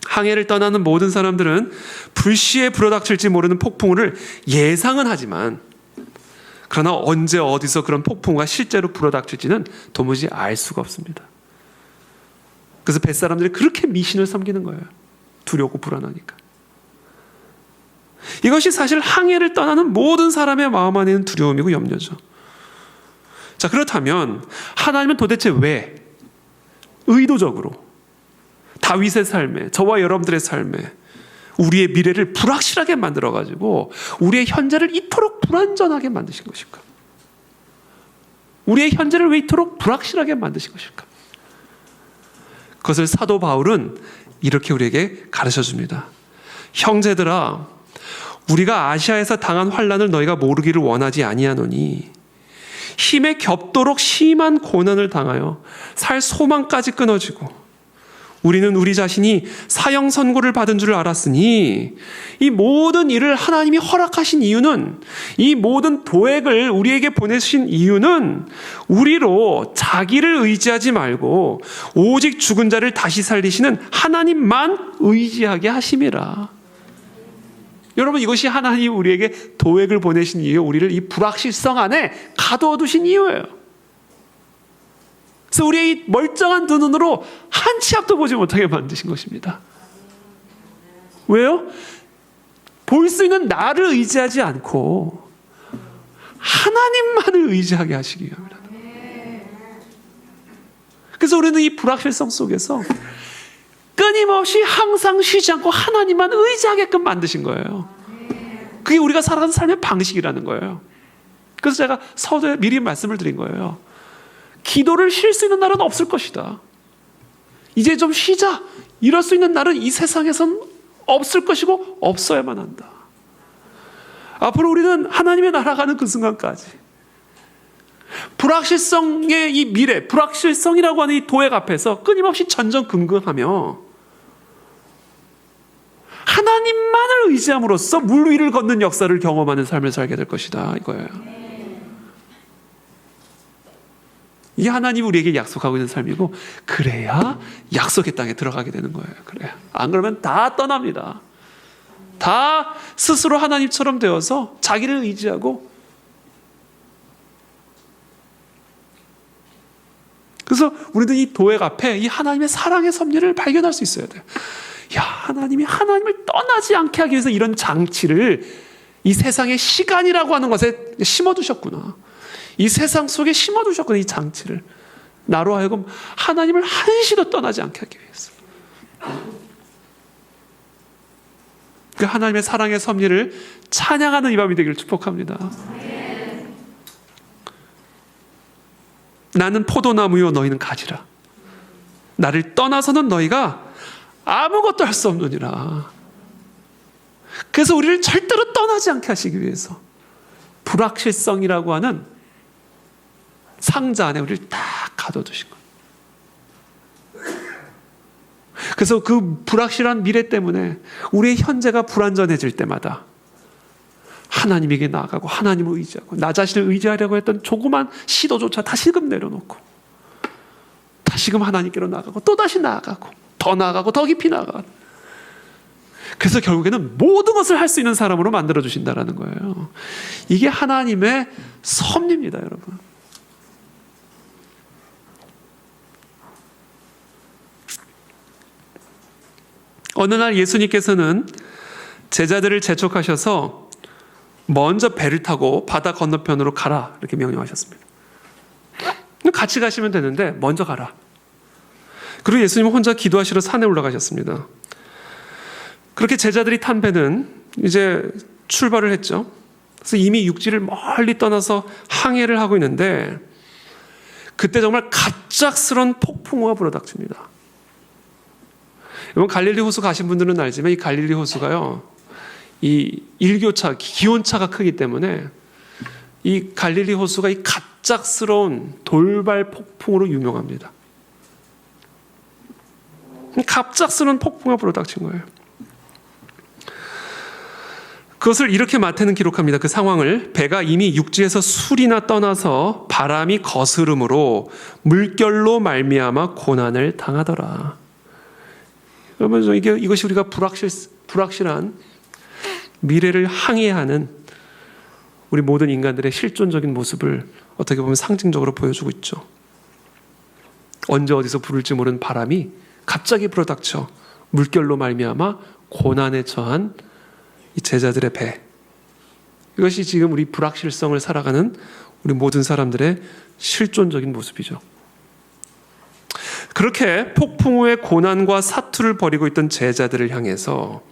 항해를 떠나는 모든 사람들은 불시에 불어닥칠지 모르는 폭풍우를 예상은 하지만, 그러나 언제 어디서 그런 폭풍우가 실제로 불어닥칠지는 도무지 알 수가 없습니다. 그래서 뱃사람들이 그렇게 미신을 섬기는 거예요. 두렵고 불안하니까. 이것이 사실 항해를 떠나는 모든 사람의 마음 안에는 두려움이고 염려죠. 자, 그렇다면 하나님은 도대체 왜 의도적으로 다윗의 삶에, 저와 여러분들의 삶에 우리의 미래를 불확실하게 만들어가지고 우리의 현재를 이토록 불완전하게 만드신 것일까? 우리의 현재를 왜 이토록 불확실하게 만드신 것일까? 그것을 사도 바울은 이렇게 우리에게 가르쳐줍니다. 형제들아, 우리가 아시아에서 당한 환난을 너희가 모르기를 원하지 아니하노니 힘에 겹도록 심한 고난을 당하여 살 소망까지 끊어지고 우리는 우리 자신이 사형 선고를 받은 줄 알았으니 이 모든 일을 하나님이 허락하신 이유는, 이 모든 도액을 우리에게 보내신 이유는 우리로 자기를 의지하지 말고 오직 죽은 자를 다시 살리시는 하나님만 의지하게 하심이라. 여러분, 이것이 하나님이 우리에게 도액을 보내신 이유, 우리를 이 불확실성 안에 가둬두신 이유예요. 그래서 우리의 이 멀쩡한 두 눈으로 한 치 앞도 보지 못하게 만드신 것입니다. 왜요? 볼 수 있는 나를 의지하지 않고 하나님만을 의지하게 하시기 위함이라. 그래서 우리는 이 불확실성 속에서 끊임없이 항상 쉬지 않고 하나님만 의지하게끔 만드신 거예요. 그게 우리가 살아가는 삶의 방식이라는 거예요. 그래서 제가 서두에 미리 말씀을 드린 거예요. 기도를 쉴 수 있는 날은 없을 것이다. 이제 좀 쉬자. 이럴 수 있는 날은 이 세상에선 없을 것이고 없어야만 한다. 앞으로 우리는 하나님의 나라 가는 그 순간까지 불확실성의 이 미래, 불확실성이라고 하는 이 도액 앞에서 끊임없이 전전긍긍하며 하나님만을 의지함으로써 물 위를 걷는 역사를 경험하는 삶을 살게 될 것이다, 이거예요. 이 하나님이 우리에게 약속하고 있는 삶이고, 그래야 약속의 땅에 들어가게 되는 거예요. 그래야. 안 그러면 다 떠납니다. 다 스스로 하나님처럼 되어서 자기를 의지하고, 그래서 우리는 이 도액 앞에 이 하나님의 사랑의 섭리를 발견할 수 있어야 돼요. 야, 하나님이 하나님을 떠나지 않게 하기 위해서 이런 장치를 이 세상의 시간이라고 하는 것에 심어두셨구나. 이 세상 속에 심어두셨구나, 이 장치를. 나로 하여금 하나님을 한시도 떠나지 않게 하기 위해서. 그 하나님의 사랑의 섭리를 찬양하는 이 밤이 되기를 축복합니다. 나는 포도나무요 너희는 가지라. 나를 떠나서는 너희가 아무것도 할 수 없느니라. 그래서 우리를 절대로 떠나지 않게 하시기 위해서 불확실성이라고 하는 상자 안에 우리를 딱 가둬두신 거예요. 그래서 그 불확실한 미래 때문에 우리의 현재가 불완전해질 때마다 하나님에게 나아가고 하나님을 의지하고 나 자신을 의지하려고 했던 조그만 시도조차 다시금 내려놓고 다시금 하나님께로 나아가고 또다시 나아가고 더 나아가고 더 깊이 나아가고, 그래서 결국에는 모든 것을 할 수 있는 사람으로 만들어주신다는 거예요. 이게 하나님의 섭리입니다, 여러분. 어느 날 예수님께서는 제자들을 재촉하셔서 먼저 배를 타고 바다 건너편으로 가라 이렇게 명령하셨습니다. 같이 가시면 되는데 먼저 가라. 그리고 예수님은 혼자 기도하시러 산에 올라가셨습니다. 그렇게 제자들이 탄 배는 이제 출발을 했죠. 그래서 이미 육지를 멀리 떠나서 항해를 하고 있는데 그때 정말 갑작스런 폭풍우가 불어닥칩니다. 여러분, 갈릴리 호수 가신 분들은 알지만 이 갈릴리 호수가요, 이 일교차, 기온차가 크기 때문에 이 갈릴리 호수가 이 갑작스러운 돌발 폭풍으로 유명합니다. 갑작스러운 폭풍이 불어닥친 거예요. 그것을 이렇게 마태는 기록합니다. 그 상황을, 배가 이미 육지에서 술이나 떠나서 바람이 거스름으로 물결로 말미암아 고난을 당하더라. 여러분, 이것이 우리가 불확실한 미래를 항해하는 우리 모든 인간들의 실존적인 모습을 어떻게 보면 상징적으로 보여주고 있죠. 언제 어디서 불을지 모르는 바람이 갑자기 불어닥쳐 물결로 말미암아 고난에 처한 이 제자들의 배. 이것이 지금 우리 불확실성을 살아가는 우리 모든 사람들의 실존적인 모습이죠. 그렇게 폭풍우의 고난과 사투를 벌이고 있던 제자들을 향해서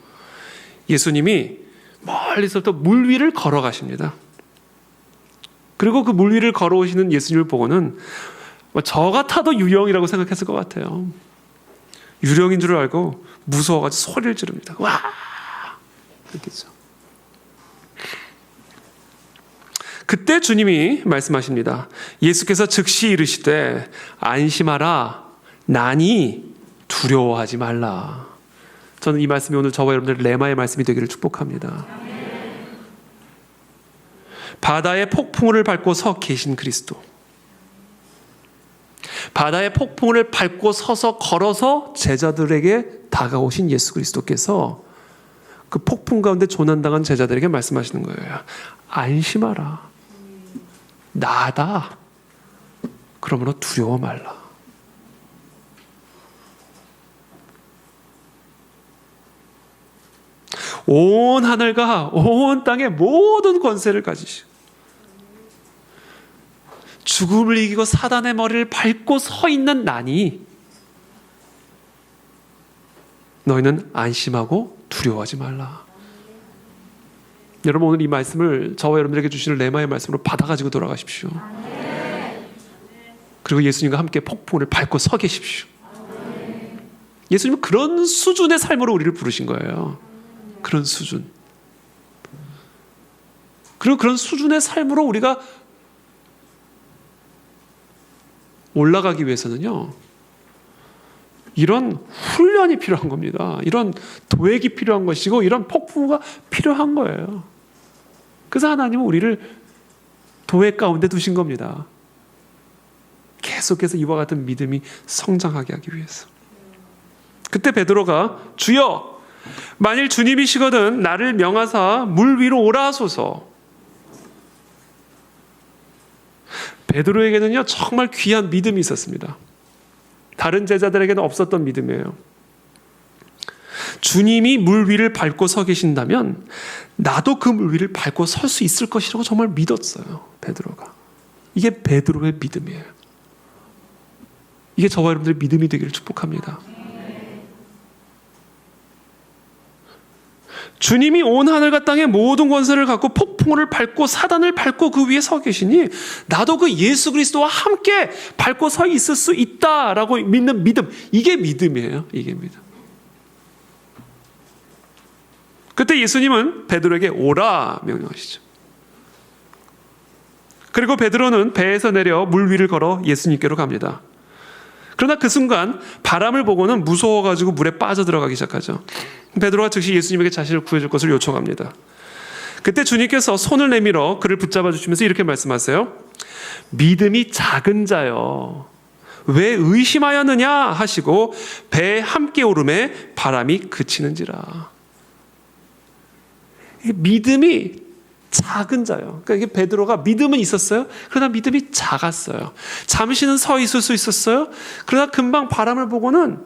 예수님이 멀리서부터 물 위를 걸어가십니다. 그리고 그 물 위를 걸어오시는 예수님을 보고는 저 같아도 유령이라고 생각했을 것 같아요. 유령인 줄 알고 무서워가지고 소리를 지릅니다. 와! 그렇겠죠. 그때 주님이 말씀하십니다. 예수께서 즉시 이르시되 안심하라, 나니 두려워하지 말라. 저는 이 말씀이 오늘 저와 여러분들 레마의 말씀이 되기를 축복합니다. 바다의 폭풍우를 밟고 서 계신 그리스도, 바다의 폭풍우를 밟고 서서 걸어서 제자들에게 다가오신 예수 그리스도께서 그 폭풍 가운데 조난당한 제자들에게 말씀하시는 거예요. 안심하라, 나다. 그러므로 두려워 말라. 온 하늘과 온 땅의 모든 권세를 가지시고 죽음을 이기고 사단의 머리를 밟고 서 있는 나니 너희는 안심하고 두려워하지 말라. 여러분, 오늘 이 말씀을 저와 여러분들에게 주시는 레마의 말씀으로 받아가지고 돌아가십시오. 그리고 예수님과 함께 폭풍을 밟고 서 계십시오. 예수님은 그런 수준의 삶으로 우리를 부르신 거예요. 그런 수준. 그리고 그런 수준의 삶으로 우리가 올라가기 위해서는요, 이런 훈련이 필요한 겁니다. 이런 도액이 필요한 것이고 이런 폭풍우가 필요한 거예요. 그래서 하나님은 우리를 도액 가운데 두신 겁니다. 계속해서 이와 같은 믿음이 성장하게 하기 위해서. 그때 베드로가 주여, 만일 주님이시거든 나를 명하사 물 위로 오라 하소서. 베드로에게는요 정말 귀한 믿음이 있었습니다. 다른 제자들에게는 없었던 믿음이에요. 주님이 물 위를 밟고 서 계신다면 나도 그 물 위를 밟고 설 수 있을 것이라고 정말 믿었어요, 베드로가. 이게 베드로의 믿음이에요. 이게 저와 여러분들의 믿음이 되기를 축복합니다. 주님이 온 하늘과 땅의 모든 권세를 갖고 폭풍우를 밟고 사단을 밟고 그 위에 서 계시니 나도 그 예수 그리스도와 함께 밟고 서 있을 수 있다라고 믿는 믿음, 이게 믿음이에요. 이게 믿음. 그때 예수님은 베드로에게 오라 명령하시죠. 그리고 베드로는 배에서 내려 물 위를 걸어 예수님께로 갑니다. 그러나 그 순간 바람을 보고는 무서워가지고 물에 빠져들어가기 시작하죠. 베드로가 즉시 예수님에게 자신을 구해줄 것을 요청합니다. 그때 주님께서 손을 내밀어 그를 붙잡아 주시면서 이렇게 말씀하세요. 믿음이 작은 자여, 왜 의심하였느냐 하시고 배에 함께 오름에 바람이 그치는지라. 믿음이 작은 자요. 그러니까 이게 베드로가 믿음은 있었어요. 그러나 믿음이 작았어요. 잠시는 서 있을 수 있었어요. 그러나 금방 바람을 보고는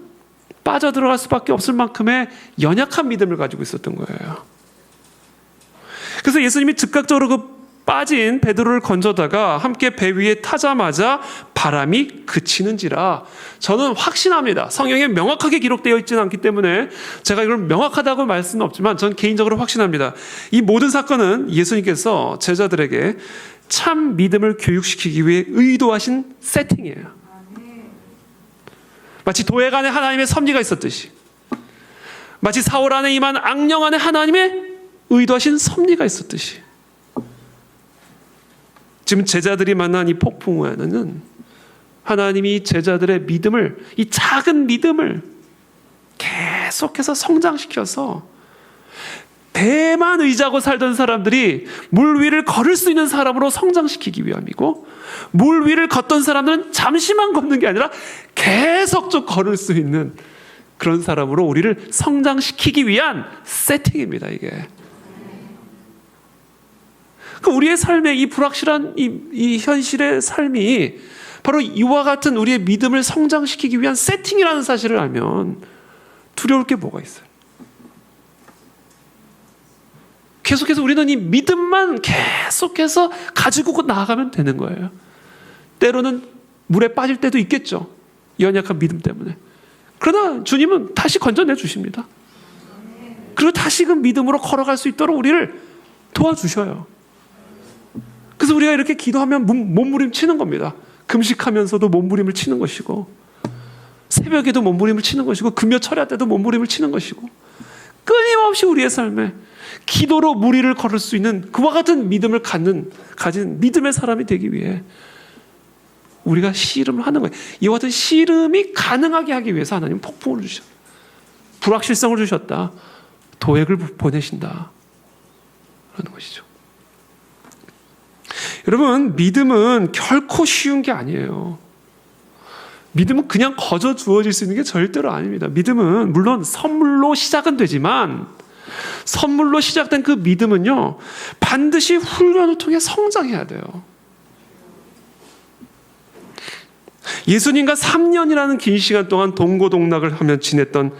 빠져들어갈 수밖에 없을 만큼의 연약한 믿음을 가지고 있었던 거예요. 그래서 예수님이 즉각적으로 그 빠진 베드로를 건져다가 함께 배 위에 타자마자 바람이 그치는지라. 저는 확신합니다. 성경에 명확하게 기록되어 있지는 않기 때문에 제가 이걸 명확하다고 말씀은 없지만 전 개인적으로 확신합니다. 이 모든 사건은 예수님께서 제자들에게 참 믿음을 교육시키기 위해 의도하신 세팅이에요. 마치 도액 안에 하나님의 섭리가 있었듯이, 마치 사울 안에 임한 악령 안에 하나님의 의도하신 섭리가 있었듯이, 지금 제자들이 만난 이 폭풍우에는 하나님이 제자들의 믿음을, 이 작은 믿음을 계속해서 성장시켜서 배만 의지하고 살던 사람들이 물 위를 걸을 수 있는 사람으로 성장시키기 위함이고, 물 위를 걷던 사람들은 잠시만 걷는 게 아니라 계속 좀 걸을 수 있는 그런 사람으로 우리를 성장시키기 위한 세팅입니다, 이게. 우리의 삶의 이 불확실한 이 현실의 삶이 바로 이와 같은 우리의 믿음을 성장시키기 위한 세팅이라는 사실을 알면 두려울 게 뭐가 있어요? 계속해서 우리는 이 믿음만 계속해서 가지고 나아가면 되는 거예요. 때로는 물에 빠질 때도 있겠죠. 연약한 믿음 때문에. 그러나 주님은 다시 건져내 주십니다. 그리고 다시금 믿음으로 걸어갈 수 있도록 우리를 도와주셔요. 그래서 우리가 이렇게 기도하면 몸부림 치는 겁니다. 금식하면서도 몸부림을 치는 것이고, 새벽에도 몸부림을 치는 것이고, 금요 철야 때도 몸부림을 치는 것이고, 끊임없이 우리의 삶에 기도로 무리를 걸을 수 있는 그와 같은 믿음을 가진 믿음의 사람이 되기 위해 우리가 씨름을 하는 거예요. 이와 같은 씨름이 가능하게 하기 위해서 하나님은 폭풍을 주셨다. 불확실성을 주셨다. 도액을 보내신다. 라는 것이죠. 여러분, 믿음은 결코 쉬운 게 아니에요. 믿음은 그냥 거저 주어질 수 있는 게 절대로 아닙니다. 믿음은 물론 선물로 시작은 되지만, 선물로 시작된 그 믿음은요, 반드시 훈련을 통해 성장해야 돼요. 예수님과 3년이라는 긴 시간 동안 동고동락을 하며 지냈던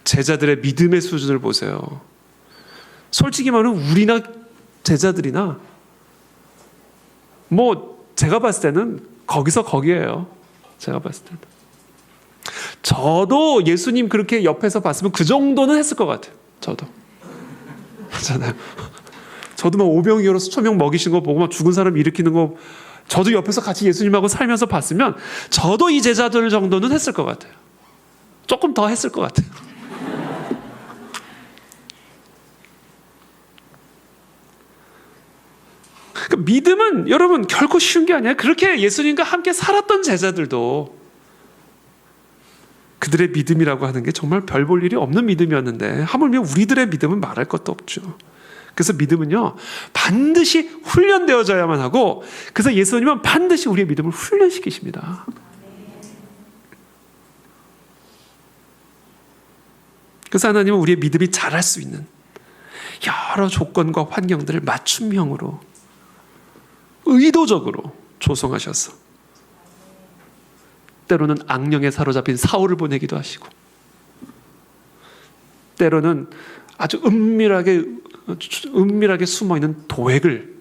제자들의 믿음의 수준을 보세요. 솔직히 말하면 우리나 제자들이나 제가 봤을 때는 거기서 거기에요. 제가 봤을 때는. 저도 예수님 그렇게 옆에서 봤으면 그 정도는 했을 것 같아요. 저도. 그렇잖아요. 저도 막 오병이어로 수천 명 먹이신 거 보고 막 죽은 사람 일으키는 거, 저도 옆에서 같이 예수님하고 살면서 봤으면 저도 이 제자들 정도는 했을 것 같아요. 조금 더 했을 것 같아요. 그러니까 믿음은 여러분 결코 쉬운 게 아니에요. 그렇게 예수님과 함께 살았던 제자들도 그들의 믿음이라고 하는 게 정말 별 볼 일이 없는 믿음이었는데, 하물며 우리들의 믿음은 말할 것도 없죠. 그래서 믿음은요, 반드시 훈련되어져야만 하고, 그래서 예수님은 반드시 우리의 믿음을 훈련시키십니다. 그래서 하나님은 우리의 믿음이 자랄 수 있는 여러 조건과 환경들을 맞춤형으로 의도적으로 조성하셔서 때로는 악령에 사로잡힌 사울을 보내기도 하시고, 때로는 아주 은밀하게 숨어있는 도액을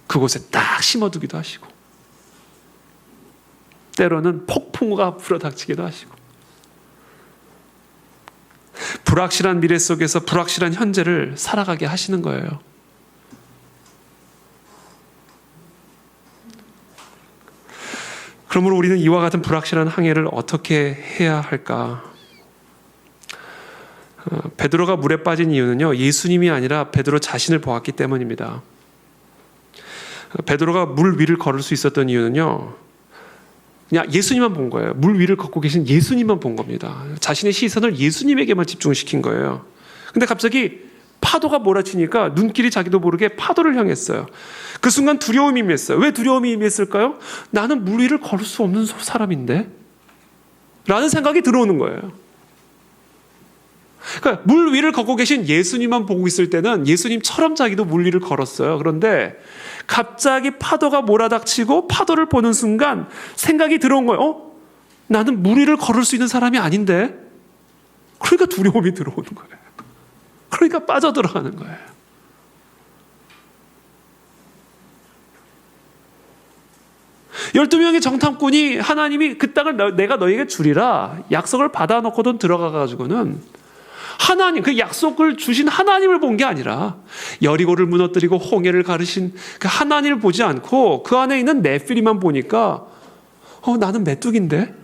그곳에 딱 심어두기도 하시고, 때로는 폭풍우가 불어닥치기도 하시고, 불확실한 미래 속에서 불확실한 현재를 살아가게 하시는 거예요. 그러므로 우리는 이와 같은 불확실한 항해를 어떻게 해야 할까? 베드로가 물에 빠진 이유는요, 예수님이 아니라 베드로 자신을 보았기 때문입니다. 베드로가 물 위를 걸을 수 있었던 이유는요, 그냥 예수님만 본 거예요. 물 위를 걷고 계신 예수님만 본 겁니다. 자신의 시선을 예수님에게만 집중시킨 거예요. 근데 갑자기 파도가 몰아치니까 눈길이 자기도 모르게 파도를 향했어요. 그 순간 두려움이 임했어요. 왜 두려움이 임했을까요? 나는 물 위를 걸을 수 없는 사람인데? 라는 생각이 들어오는 거예요. 그러니까 물 위를 걷고 계신 예수님만 보고 있을 때는 예수님처럼 자기도 물 위를 걸었어요. 그런데 갑자기 파도가 몰아닥치고 파도를 보는 순간 생각이 들어온 거예요. 나는 물 위를 걸을 수 있는 사람이 아닌데? 그러니까 두려움이 들어오는 거예요. 그러니까 빠져들어가는 거예요. 열두 명의 정탐꾼이 하나님이 그 땅을 내가 너에게 주리라 약속을 받아놓고도 들어가가지고는 하나님, 그 약속을 주신 하나님을 본 게 아니라 여리고를 무너뜨리고 홍해를 가르신 그 하나님을 보지 않고 그 안에 있는 네피리만 보니까 나는 메뚜기인데?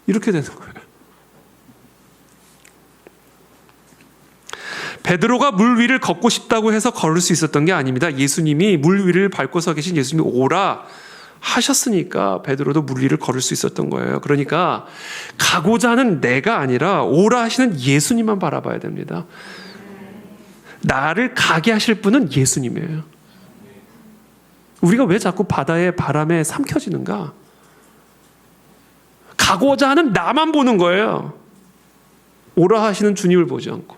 이렇게 되는 거예요. 베드로가 물 위를 걷고 싶다고 해서 걸을 수 있었던 게 아닙니다. 예수님이 물 위를 밟고 서 계신 예수님이 오라 하셨으니까 베드로도 물 위를 걸을 수 있었던 거예요. 그러니까 가고자 하는 내가 아니라 오라 하시는 예수님만 바라봐야 됩니다. 나를 가게 하실 분은 예수님이에요. 우리가 왜 자꾸 바다의 바람에 삼켜지는가? 가고자 하는 나만 보는 거예요. 오라 하시는 주님을 보지 않고.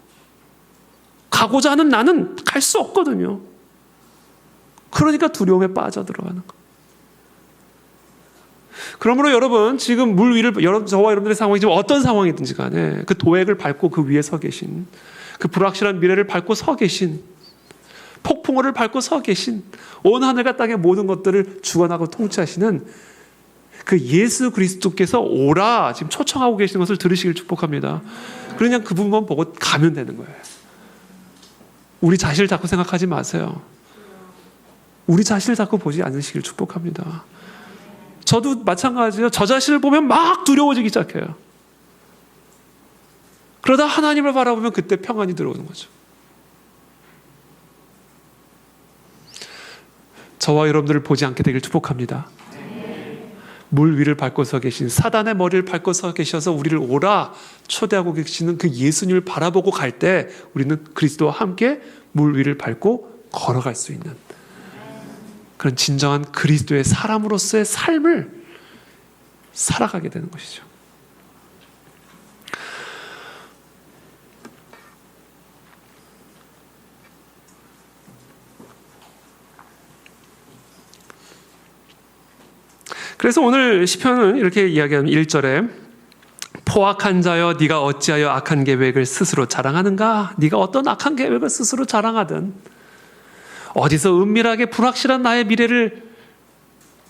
가고자 하는 나는 갈 수 없거든요. 그러니까 두려움에 빠져들어가는 거예요. 그러므로 여러분, 지금 물 위를, 저와 여러분들의 상황이 지금 어떤 상황이든지 간에 그 도액을 밟고 그 위에 서 계신, 그 불확실한 미래를 밟고 서 계신, 폭풍우를 밟고 서 계신, 온 하늘과 땅의 모든 것들을 주관하고 통치하시는 그 예수 그리스도께서 오라 지금 초청하고 계시는 것을 들으시길 축복합니다. 그냥 그분만 보고 가면 되는 거예요. 우리 자신을 자꾸 생각하지 마세요. 우리 자신을 자꾸 보지 않으시길 축복합니다. 저도 마찬가지예요. 저 자신을 보면 막 두려워지기 시작해요. 그러다 하나님을 바라보면 그때 평안이 들어오는 거죠. 저와 여러분들을 보지 않게 되길 축복합니다. 물 위를 밟고 서 계신, 사단의 머리를 밟고 서 계셔서 우리를 오라 초대하고 계시는 그 예수님을 바라보고 갈 때 우리는 그리스도와 함께 물 위를 밟고 걸어갈 수 있는 그런 진정한 그리스도의 사람으로서의 삶을 살아가게 되는 것이죠. 그래서 오늘 시편은 이렇게 이야기하는 1절에 포악한 자여 네가 어찌하여 악한 계획을 스스로 자랑하는가? 네가 어떤 악한 계획을 스스로 자랑하든 어디서 은밀하게 불확실한 나의 미래를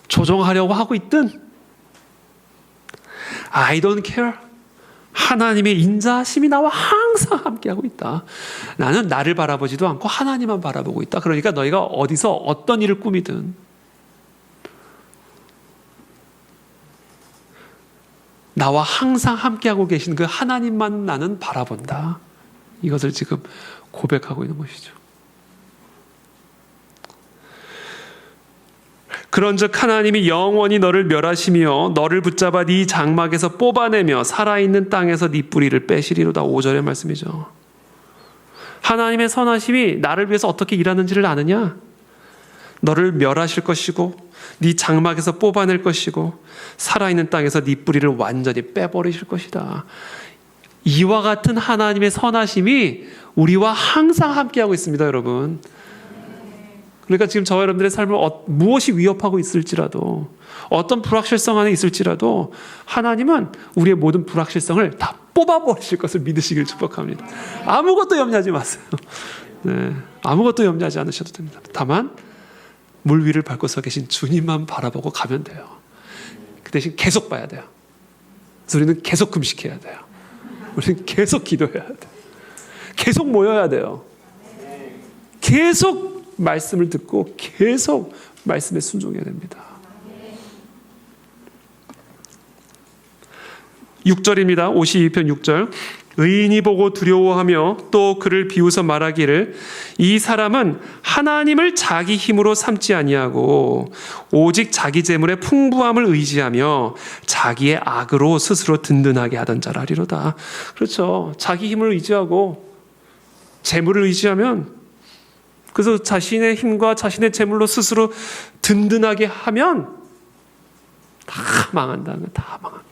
조종하려고 하고 있든 I don't care. 하나님의 인자하심이 나와 항상 함께하고 있다. 나는 나를 바라보지도 않고 하나님만 바라보고 있다. 그러니까 너희가 어디서 어떤 일을 꾸미든 나와 항상 함께하고 계신 그 하나님만 나는 바라본다. 이것을 지금 고백하고 있는 것이죠. 그런즉 하나님이 영원히 너를 멸하시며 너를 붙잡아 네 장막에서 뽑아내며 살아있는 땅에서 네 뿌리를 빼시리로다. 5절의 말씀이죠. 하나님의 선하심이 나를 위해서 어떻게 일하는지를 아느냐? 너를 멸하실 것이고 네 장막에서 뽑아낼 것이고 살아있는 땅에서 네 뿌리를 완전히 빼버리실 것이다. 이와 같은 하나님의 선하심이 우리와 항상 함께하고 있습니다, 여러분. 그러니까 지금 저와 여러분들의 삶을 무엇이 위협하고 있을지라도 어떤 불확실성 안에 있을지라도 하나님은 우리의 모든 불확실성을 다 뽑아버리실 것을 믿으시길 축복합니다. 아무것도 염려하지 마세요. 네, 아무것도 염려하지 않으셔도 됩니다. 다만 물 위를 밟고 서 계신 주님만 바라보고 가면 돼요. 그 대신 계속 봐야 돼요. 그래서 우리는 계속 금식해야 돼요. 우리는 계속 기도해야 돼요. 계속 모여야 돼요. 계속 말씀을 듣고 계속 말씀에 순종해야 됩니다. 6절입니다. 52편 6절. 의인이 보고 두려워하며 또 그를 비웃어 말하기를 이 사람은 하나님을 자기 힘으로 삼지 아니하고 오직 자기 재물의 풍부함을 의지하며 자기의 악으로 스스로 든든하게 하던 자라 하리로다. 그렇죠. 자기 힘을 의지하고 재물을 의지하면, 그래서 자신의 힘과 자신의 재물로 스스로 든든하게 하면 다 망한다는 거예요. 다 망한다.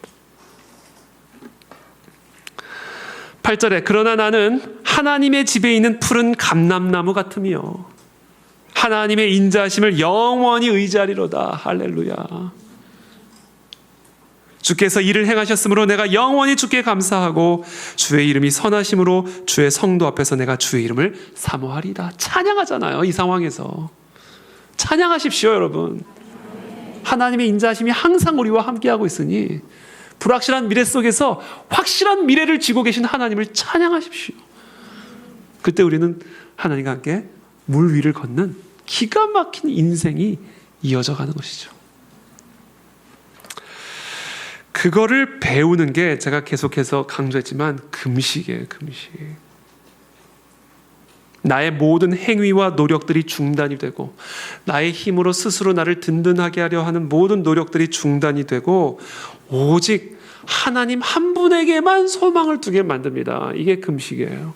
8절에 그러나 나는 하나님의 집에 있는 푸른 감람나무 같으며 하나님의 인자하심을 영원히 의지하리로다. 할렐루야. 주께서 이를 행하셨으므로 내가 영원히 주께 감사하고 주의 이름이 선하심으로 주의 성도 앞에서 내가 주의 이름을 사모하리다. 찬양하잖아요. 이 상황에서 찬양하십시오. 여러분, 하나님의 인자하심이 항상 우리와 함께하고 있으니 불확실한 미래 속에서 확실한 미래를 쥐고 계신 하나님을 찬양하십시오. 그때 우리는 하나님과 함께 물 위를 걷는 기가 막힌 인생이 이어져 가는 것이죠. 그거를 배우는 게 제가 계속해서 강조했지만 금식이에요. 금식. 나의 모든 행위와 노력들이 중단이 되고 나의 힘으로 스스로 나를 든든하게 하려 하는 모든 노력들이 중단이 되고 오직 하나님 한 분에게만 소망을 두게 만듭니다. 이게 금식이에요.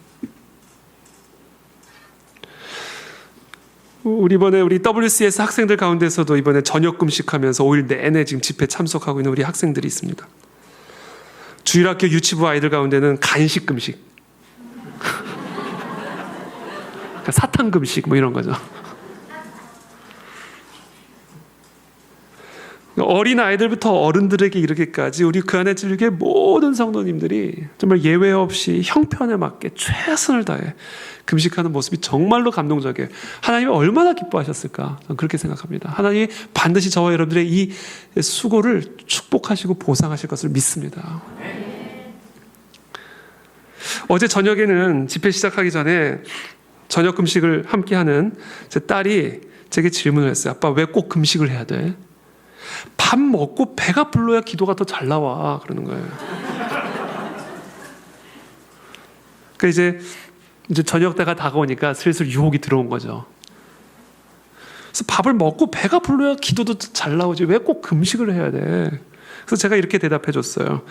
우리 WCS 학생들 가운데서도 이번에 저녁 금식하면서 5일 내내 지금 집회 참석하고 있는 우리 학생들이 있습니다. 주일학교 유치부 아이들 가운데는 간식 금식, 사탕 금식 뭐 이런 거죠. 어린 아이들부터 어른들에게 이르기까지 우리 그 안에 즐길 모든 성도님들이 정말 예외 없이 형편에 맞게 최선을 다해 금식하는 모습이 정말로 감동적이에요. 하나님이 얼마나 기뻐하셨을까? 저는 그렇게 생각합니다. 하나님이 반드시 저와 여러분들의 이 수고를 축복하시고 보상하실 것을 믿습니다. 어제 저녁에는 집회 시작하기 전에 저녁 금식을 함께하는 제 딸이 제게 질문을 했어요. 아빠, 왜 꼭 금식을 해야 돼? 밥 먹고 배가 불러야 기도가 더 잘 나와. 그러는 거예요. 그러니까 이제 저녁 때가 다가오니까 슬슬 유혹이 들어온 거죠. 그래서 밥을 먹고 배가 불러야 기도도 잘 나오지. 왜 꼭 금식을 해야 돼? 그래서 제가 이렇게 대답해 줬어요.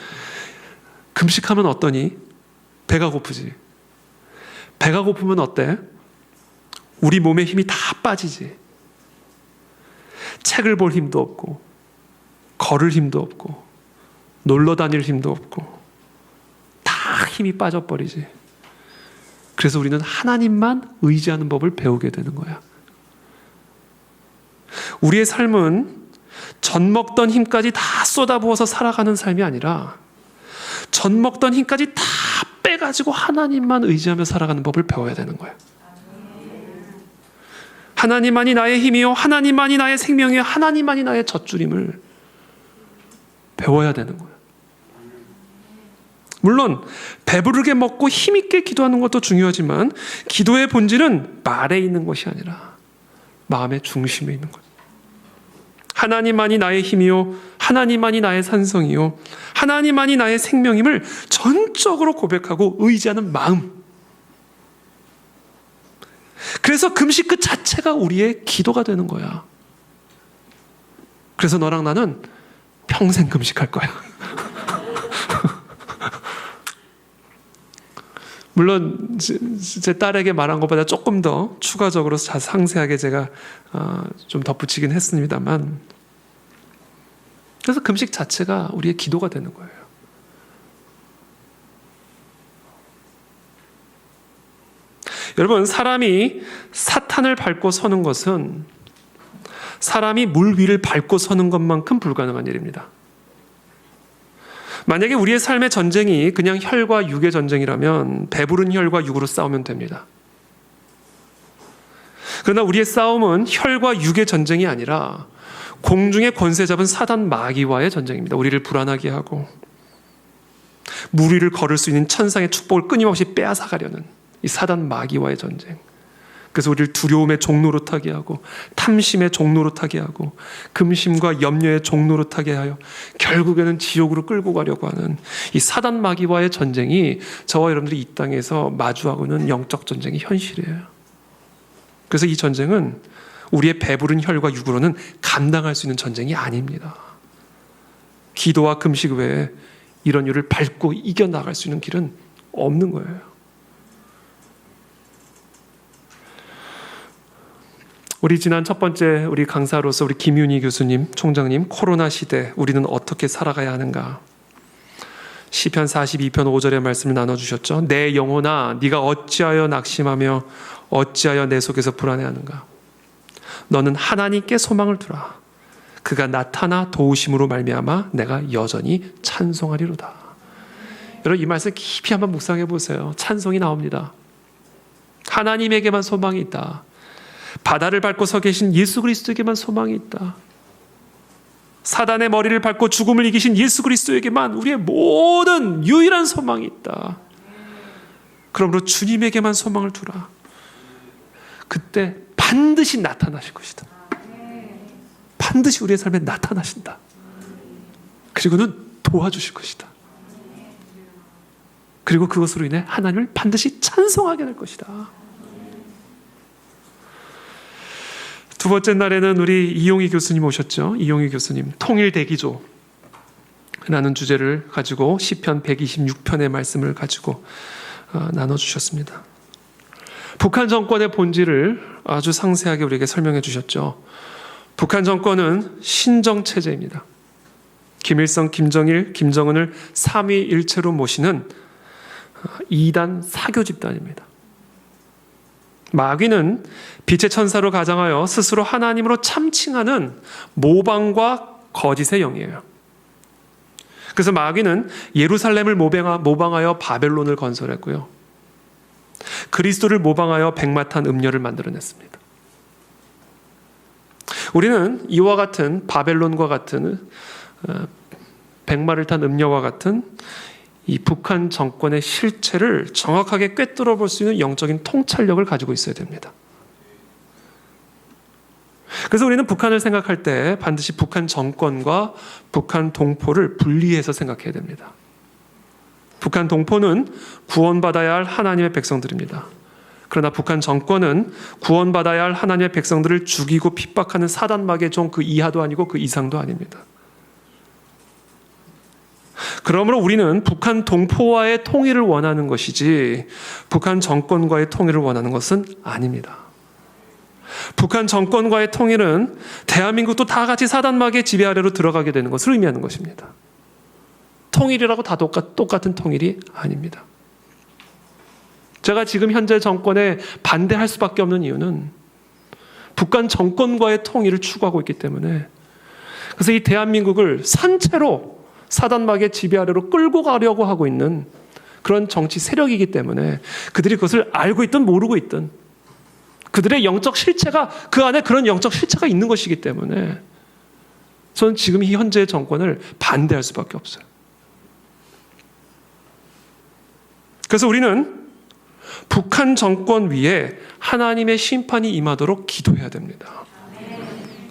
금식하면 어떠니? 배가 고프지. 배가 고프면 어때? 우리 몸에 힘이 다 빠지지. 책을 볼 힘도 없고 걸을 힘도 없고 놀러 다닐 힘도 없고 다 힘이 빠져버리지. 그래서 우리는 하나님만 의지하는 법을 배우게 되는 거야. 우리의 삶은 젖 먹던 힘까지 다 쏟아부어서 살아가는 삶이 아니라 젖 먹던 힘까지 다 빼가지고 하나님만 의지하며 살아가는 법을 배워야 되는 거예요. 하나님만이 나의 힘이요 하나님만이 나의 생명이요 하나님만이 나의 젖줄임을 배워야 되는 거예요. 물론 배부르게 먹고 힘있게 기도하는 것도 중요하지만 기도의 본질은 말에 있는 것이 아니라 마음의 중심에 있는 거예요. 하나님만이 나의 힘이요 하나님만이 나의 산성이요 하나님만이 나의 생명임을 전적으로 고백하고 의지하는 마음. 그래서 금식 그 자체가 우리의 기도가 되는 거야. 그래서 너랑 나는 평생 금식할 거야. 물론 제 딸에게 말한 것보다 조금 더 추가적으로 상세하게 제가 좀 덧붙이긴 했습니다만, 그래서 금식 자체가 우리의 기도가 되는 거예요. 여러분, 사람이 사탄을 밟고 서는 것은 사람이 물 위를 밟고 서는 것만큼 불가능한 일입니다. 만약에 우리의 삶의 전쟁이 그냥 혈과 육의 전쟁이라면 배부른 혈과 육으로 싸우면 됩니다. 그러나 우리의 싸움은 혈과 육의 전쟁이 아니라 공중의 권세 잡은 사단 마귀와의 전쟁입니다. 우리를 불안하게 하고 물 위를 걸을 수 있는 천상의 축복을 끊임없이 빼앗아가려는 이 사단 마귀와의 전쟁. 그래서 우리를 두려움의 종로로 타게 하고 탐심의 종로로 타게 하고 금심과 염려의 종로로 타게 하여 결국에는 지옥으로 끌고 가려고 하는 이 사단 마귀와의 전쟁이 저와 여러분들이 이 땅에서 마주하고 있는 영적 전쟁이 현실이에요. 그래서 이 전쟁은 우리의 배부른 혈과 육으로는 감당할 수 있는 전쟁이 아닙니다. 기도와 금식 외에 이런 일을 밟고 이겨나갈 수 있는 길은 없는 거예요. 우리 지난 첫 번째 우리 강사로서 우리 김윤희 교수님, 총장님, 코로나 시대 우리는 어떻게 살아가야 하는가? 시편 42편 5절의 말씀을 나눠주셨죠. 내 영혼아 네가 어찌하여 낙심하며 어찌하여 내 속에서 불안해하는가? 너는 하나님께 소망을 두라. 그가 나타나 도우심으로 말미암아 내가 여전히 찬송하리로다. 여러분 이 말씀 깊이 한번 묵상해 보세요. 찬송이 나옵니다. 하나님에게만 소망이 있다. 바다를 밟고 서 계신 예수 그리스도에게만 소망이 있다. 사단의 머리를 밟고 죽음을 이기신 예수 그리스도에게만 우리의 모든 유일한 소망이 있다. 그러므로 주님에게만 소망을 두라. 그때 반드시 나타나실 것이다. 반드시 우리의 삶에 나타나신다. 그리고는 도와주실 것이다. 그리고 그것으로 인해 하나님을 반드시 찬송하게 될 것이다. 두 번째 날에는 우리 이용희 교수님 오셨죠. 이용희 교수님 통일대기조라는 주제를 가지고 시편 126편의 말씀을 가지고 나눠주셨습니다. 북한 정권의 본질을 아주 상세하게 우리에게 설명해 주셨죠. 북한 정권은 신정체제입니다. 김일성, 김정일, 김정은을 삼위일체로 모시는 2단 사교 집단입니다. 마귀는 빛의 천사로 가장하여 스스로 하나님으로 참칭하는 모방과 거짓의 영이에요. 그래서 마귀는 예루살렘을 모방하여 바벨론을 건설했고요. 그리스도를 모방하여 백마탄 음녀를 만들어냈습니다. 우리는 이와 같은 바벨론과 같은 백마를 탄 음녀와 같은 이 북한 정권의 실체를 정확하게 꿰뚫어 볼 수 있는 영적인 통찰력을 가지고 있어야 됩니다. 그래서 우리는 북한을 생각할 때 반드시 북한 정권과 북한 동포를 분리해서 생각해야 됩니다. 북한 동포는 구원받아야 할 하나님의 백성들입니다. 그러나 북한 정권은 구원받아야 할 하나님의 백성들을 죽이고 핍박하는 사단마귀의 종 그 이하도 아니고 그 이상도 아닙니다. 그러므로 우리는 북한 동포와의 통일을 원하는 것이지 북한 정권과의 통일을 원하는 것은 아닙니다. 북한 정권과의 통일은 대한민국도 다 같이 사단마귀의 지배 아래로 들어가게 되는 것을 의미하는 것입니다. 통일이라고 다 똑같은 통일이 아닙니다. 제가 지금 현재 정권에 반대할 수밖에 없는 이유는 북한 정권과의 통일을 추구하고 있기 때문에, 그래서 이 대한민국을 산채로 사단마귀의 지배 아래로 끌고 가려고 하고 있는 그런 정치 세력이기 때문에 그들이 그것을 알고 있든 모르고 있든 그들의 영적 실체가 그 안에 그런 영적 실체가 있는 것이기 때문에 저는 지금 이 현재의 정권을 반대할 수밖에 없어요. 그래서 우리는 북한 정권 위에 하나님의 심판이 임하도록 기도해야 됩니다.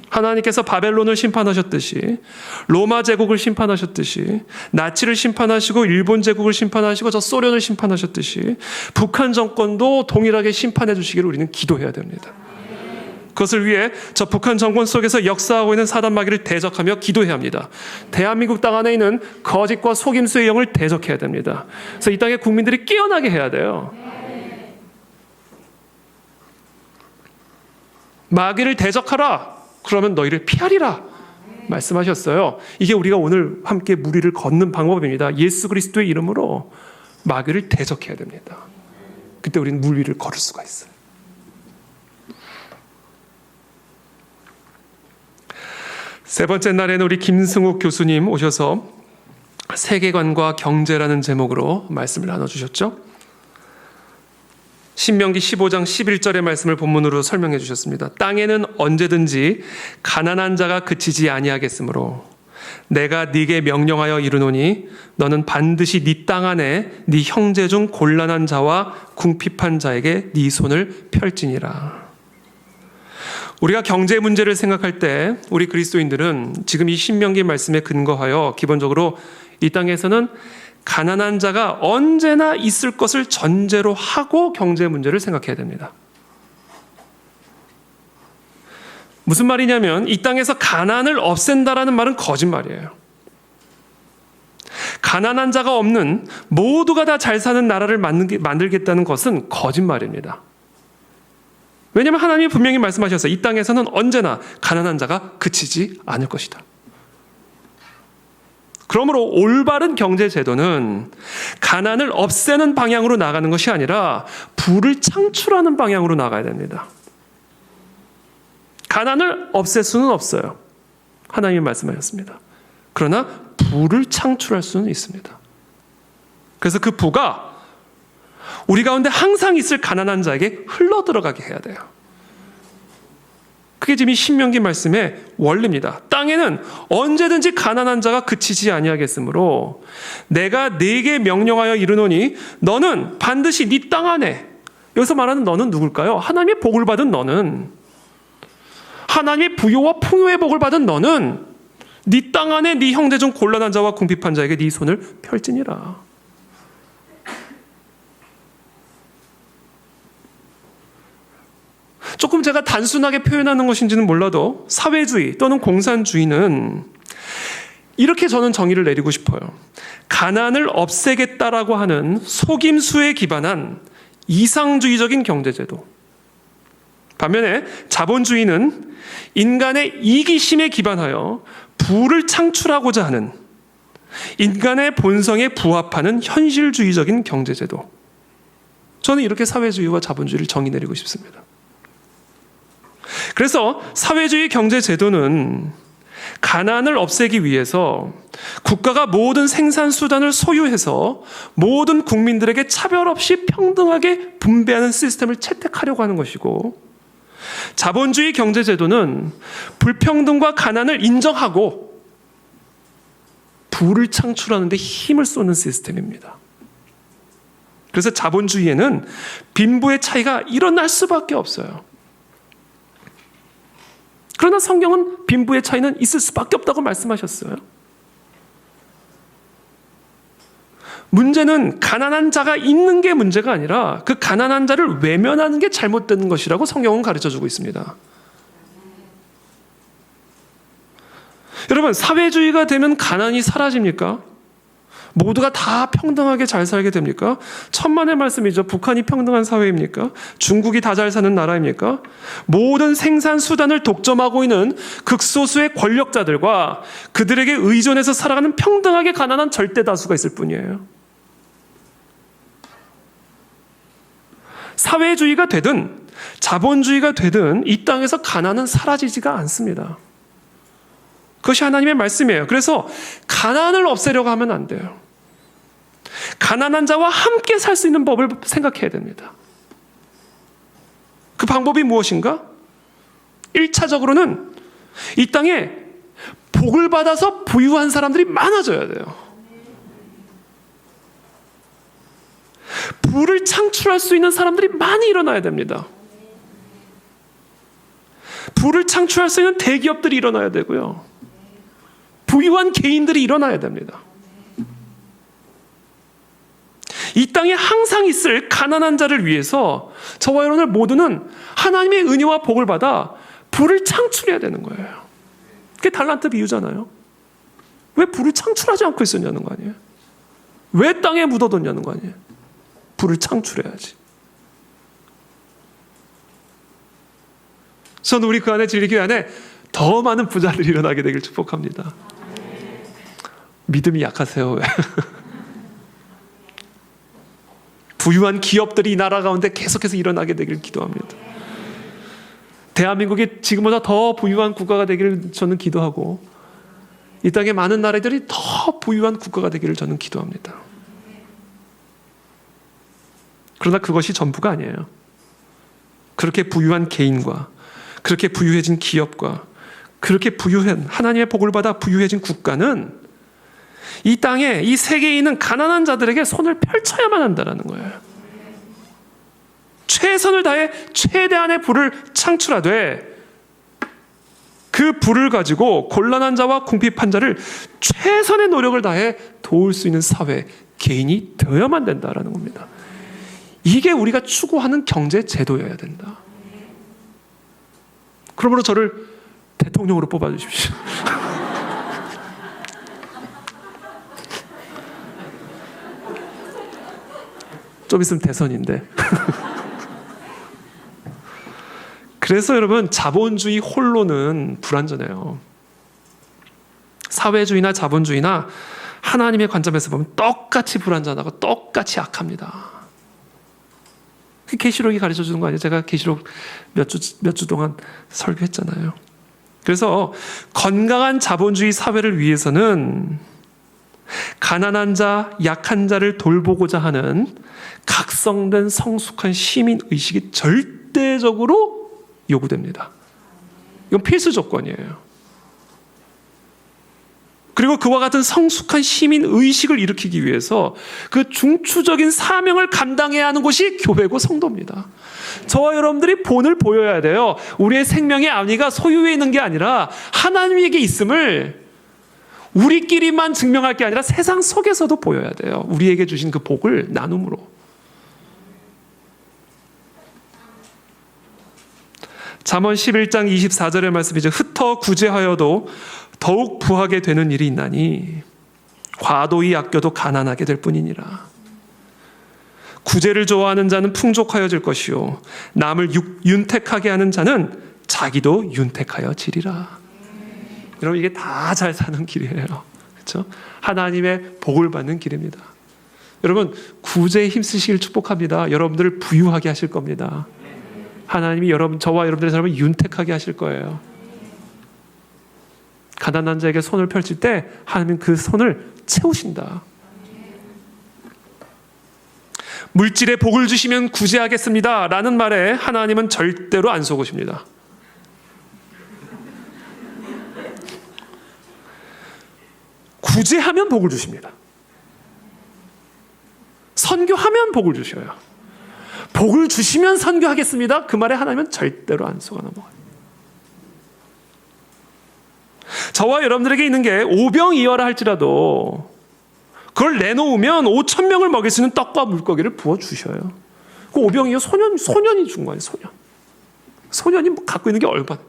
하나님께서 바벨론을 심판하셨듯이, 로마 제국을 심판하셨듯이, 나치를 심판하시고 일본 제국을 심판하시고 저 소련을 심판하셨듯이 북한 정권도 동일하게 심판해 주시기를 우리는 기도해야 됩니다. 그것을 위해 저 북한 정권 속에서 역사하고 있는 사단마귀를 대적하며 기도해야 합니다. 대한민국 땅 안에 있는 거짓과 속임수의 영을 대적해야 됩니다. 그래서 이 땅의 국민들이 깨어나게 해야 돼요. 마귀를 대적하라. 그러면 너희를 피하리라 말씀하셨어요. 이게 우리가 오늘 함께 무리를 걷는 방법입니다. 예수 그리스도의 이름으로 마귀를 대적해야 됩니다. 그때 우리는 물 위를 걸을 수가 있어요. 세 번째 날에는 우리 김승욱 교수님 오셔서 세계관과 경제라는 제목으로 말씀을 나눠주셨죠. 신명기 15장 11절의 말씀을 본문으로 설명해 주셨습니다. 땅에는 언제든지 가난한 자가 그치지 아니하겠으므로 내가 네게 명령하여 이르노니 너는 반드시 네 땅 안에 네 형제 중 곤란한 자와 궁핍한 자에게 네 손을 펼지니라. 우리가 경제 문제를 생각할 때 우리 그리스도인들은 지금 이 신명기 말씀에 근거하여 기본적으로 이 땅에서는 가난한 자가 언제나 있을 것을 전제로 하고 경제 문제를 생각해야 됩니다. 무슨 말이냐면 이 땅에서 가난을 없앤다라는 말은 거짓말이에요. 가난한 자가 없는 모두가 다 잘 사는 나라를 만들겠다는 것은 거짓말입니다. 왜냐하면 하나님이 분명히 말씀하셨어요. 이 땅에서는 언제나 가난한 자가 그치지 않을 것이다. 그러므로 올바른 경제제도는 가난을 없애는 방향으로 나가는 것이 아니라 부를 창출하는 방향으로 나가야 됩니다. 가난을 없앨 수는 없어요. 하나님이 말씀하셨습니다. 그러나 부를 창출할 수는 있습니다. 그래서 그 부가 우리 가운데 항상 있을 가난한 자에게 흘러들어가게 해야 돼요. 그게 지금 이 신명기 말씀의 원리입니다. 땅에는 언제든지 가난한 자가 그치지 아니하겠으므로 내가 네게 명령하여 이르노니 너는 반드시 네 땅 안에, 여기서 말하는 너는 누굴까요? 하나님의 복을 받은 너는, 하나님의 부요와 풍요의 복을 받은 너는 네 땅 안에 네 형제 중 곤란한 자와 궁핍한 자에게 네 손을 펼지니라. 조금 제가 단순하게 표현하는 것인지는 몰라도 사회주의 또는 공산주의는 이렇게 저는 정의를 내리고 싶어요. 가난을 없애겠다라고 하는 속임수에 기반한 이상주의적인 경제제도. 반면에 자본주의는 인간의 이기심에 기반하여 부를 창출하고자 하는 인간의 본성에 부합하는 현실주의적인 경제제도. 저는 이렇게 사회주의와 자본주의를 정의 내리고 싶습니다. 그래서 사회주의 경제제도는 가난을 없애기 위해서 국가가 모든 생산수단을 소유해서 모든 국민들에게 차별 없이 평등하게 분배하는 시스템을 채택하려고 하는 것이고, 자본주의 경제제도는 불평등과 가난을 인정하고 부를 창출하는 데 힘을 쏟는 시스템입니다. 그래서 자본주의에는 빈부의 차이가 일어날 수밖에 없어요. 그러나 성경은 빈부의 차이는 있을 수밖에 없다고 말씀하셨어요. 문제는 가난한 자가 있는 게 문제가 아니라 그 가난한 자를 외면하는 게 잘못된 것이라고 성경은 가르쳐주고 있습니다. 여러분, 사회주의가 되면 가난이 사라집니까? 모두가 다 평등하게 잘 살게 됩니까? 천만의 말씀이죠. 북한이 평등한 사회입니까? 중국이 다 잘 사는 나라입니까? 모든 생산 수단을 독점하고 있는 극소수의 권력자들과 그들에게 의존해서 살아가는 평등하게 가난한 절대 다수가 있을 뿐이에요. 사회주의가 되든 자본주의가 되든 이 땅에서 가난은 사라지지가 않습니다. 그것이 하나님의 말씀이에요. 그래서 가난을 없애려고 하면 안 돼요. 가난한 자와 함께 살 수 있는 법을 생각해야 됩니다. 그 방법이 무엇인가? 1차적으로는 이 땅에 복을 받아서 부유한 사람들이 많아져야 돼요. 부를 창출할 수 있는 사람들이 많이 일어나야 됩니다. 부를 창출할 수 있는 대기업들이 일어나야 되고요. 부유한 개인들이 일어나야 됩니다. 이 땅에 항상 있을 가난한 자를 위해서 저와 여러분들 모두는 하나님의 은혜와 복을 받아 부를 창출해야 되는 거예요. 그게 달란트 비유잖아요. 왜 부를 창출하지 않고 있었냐는 거 아니에요? 왜 땅에 묻어뒀냐는 거 아니에요? 부를 창출해야지. 저는 우리 그 안에 진리교회 안에 더 많은 부자들이 일어나게 되길 축복합니다. 믿음이 약하세요. 왜? 부유한 기업들이 이 나라 가운데 계속해서 일어나게 되길 기도합니다. 대한민국이 지금보다 더 부유한 국가가 되기를 저는 기도하고, 이 땅의 많은 나라들이 더 부유한 국가가 되기를 저는 기도합니다. 그러나 그것이 전부가 아니에요. 그렇게 부유한 개인과 그렇게 부유해진 기업과 그렇게 부유한 하나님의 복을 받아 부유해진 국가는 이 땅에 이 세계에 있는 가난한 자들에게 손을 펼쳐야만 한다는 거예요. 최선을 다해 최대한의 부를 창출하되 그 부를 가지고 곤란한 자와 궁핍한 자를 최선의 노력을 다해 도울 수 있는 사회, 개인이 되어야만 된다는 겁니다. 이게 우리가 추구하는 경제 제도여야 된다. 그러므로 저를 대통령으로 뽑아주십시오. 좀 있으면 대선인데. 그래서 여러분, 자본주의 홀로는 불완전해요. 사회주의나 자본주의나 하나님의 관점에서 보면 똑같이 불완전하고 똑같이 악합니다. 그 계시록이 가르쳐 주는 거 아니에요? 제가 계시록 몇 주 동안 설교했잖아요. 그래서 건강한 자본주의 사회를 위해서는 가난한 자, 약한 자를 돌보고자 하는 각성된 성숙한 시민 의식이 절대적으로 요구됩니다. 이건 필수 조건이에요. 그리고 그와 같은 성숙한 시민 의식을 일으키기 위해서 그 중추적인 사명을 감당해야 하는 곳이 교회고 성도입니다. 저와 여러분들이 본을 보여야 돼요. 우리의 생명의 안위가 소유에 있는 게 아니라 하나님에게 있음을 우리끼리만 증명할 게 아니라 세상 속에서도 보여야 돼요. 우리에게 주신 그 복을 나눔으로. 잠언 11장 24절의 말씀이죠. 흩어 구제하여도 더욱 부하게 되는 일이 있나니 과도히 아껴도 가난하게 될 뿐이니라. 구제를 좋아하는 자는 풍족하여질 것이요 남을 윤택하게 하는 자는 자기도 윤택하여 지리라. 여러분, 이게 다 잘 사는 길이에요. 그렇죠? 하나님의 복을 받는 길입니다. 여러분, 구제에 힘쓰시길 축복합니다. 여러분들을 부유하게 하실 겁니다. 하나님이 저와 여러분들의 삶을 윤택하게 하실 거예요. 가난한 자에게 손을 펼칠 때 하나님은 그 손을 채우신다. 물질에 복을 주시면 구제하겠습니다 라는 말에 하나님은 절대로 안 속으십니다. 구제하면 복을 주십니다. 선교하면 복을 주셔요. 복을 주시면 선교하겠습니다. 그 말에 하나님은 절대로 안 속아 넘어가요. 저와 여러분들에게 있는 게 오병이어라 할지라도 그걸 내놓으면 5,000명을 먹일 수 있는 떡과 물고기를 부어주셔요. 그 오병이어 소년이 준 거예요. 소년이 갖고 있는 게 얼마나.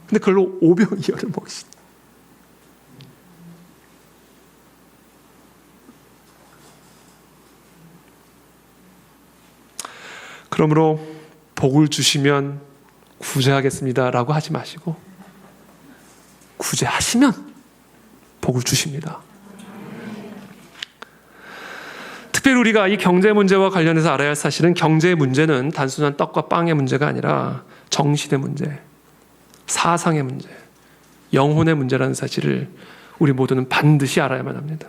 근데 그걸로 오병이어를 먹이시다. 그러므로 복을 주시면 구제하겠습니다 라고 하지 마시고 구제하시면 복을 주십니다. 특별히 우리가 이 경제 문제와 관련해서 알아야 할 사실은 경제의 문제는 단순한 떡과 빵의 문제가 아니라 정신의 문제, 사상의 문제, 영혼의 문제라는 사실을 우리 모두는 반드시 알아야만 합니다.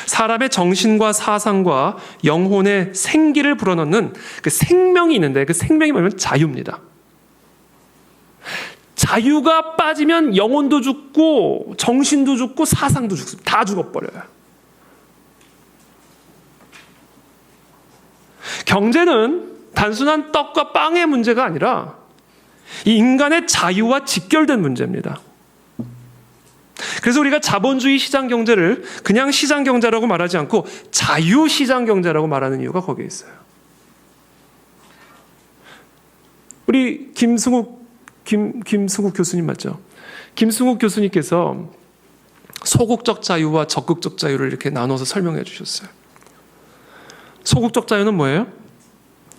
사람의 정신과 사상과 영혼의 생기를 불어넣는 그 생명이 있는데 그 생명이 뭐냐면 자유입니다. 자유가 빠지면 영혼도 죽고 정신도 죽고 사상도 죽습니다. 다 죽어버려요. 경제는 단순한 떡과 빵의 문제가 아니라 이 인간의 자유와 직결된 문제입니다. 그래서 우리가 자본주의 시장 경제를 그냥 시장 경제라고 말하지 않고 자유 시장 경제라고 말하는 이유가 거기에 있어요. 우리 김승욱 교수님 맞죠? 김승욱 교수님께서 소극적 자유와 적극적 자유를 이렇게 나눠서 설명해 주셨어요. 소극적 자유는 뭐예요?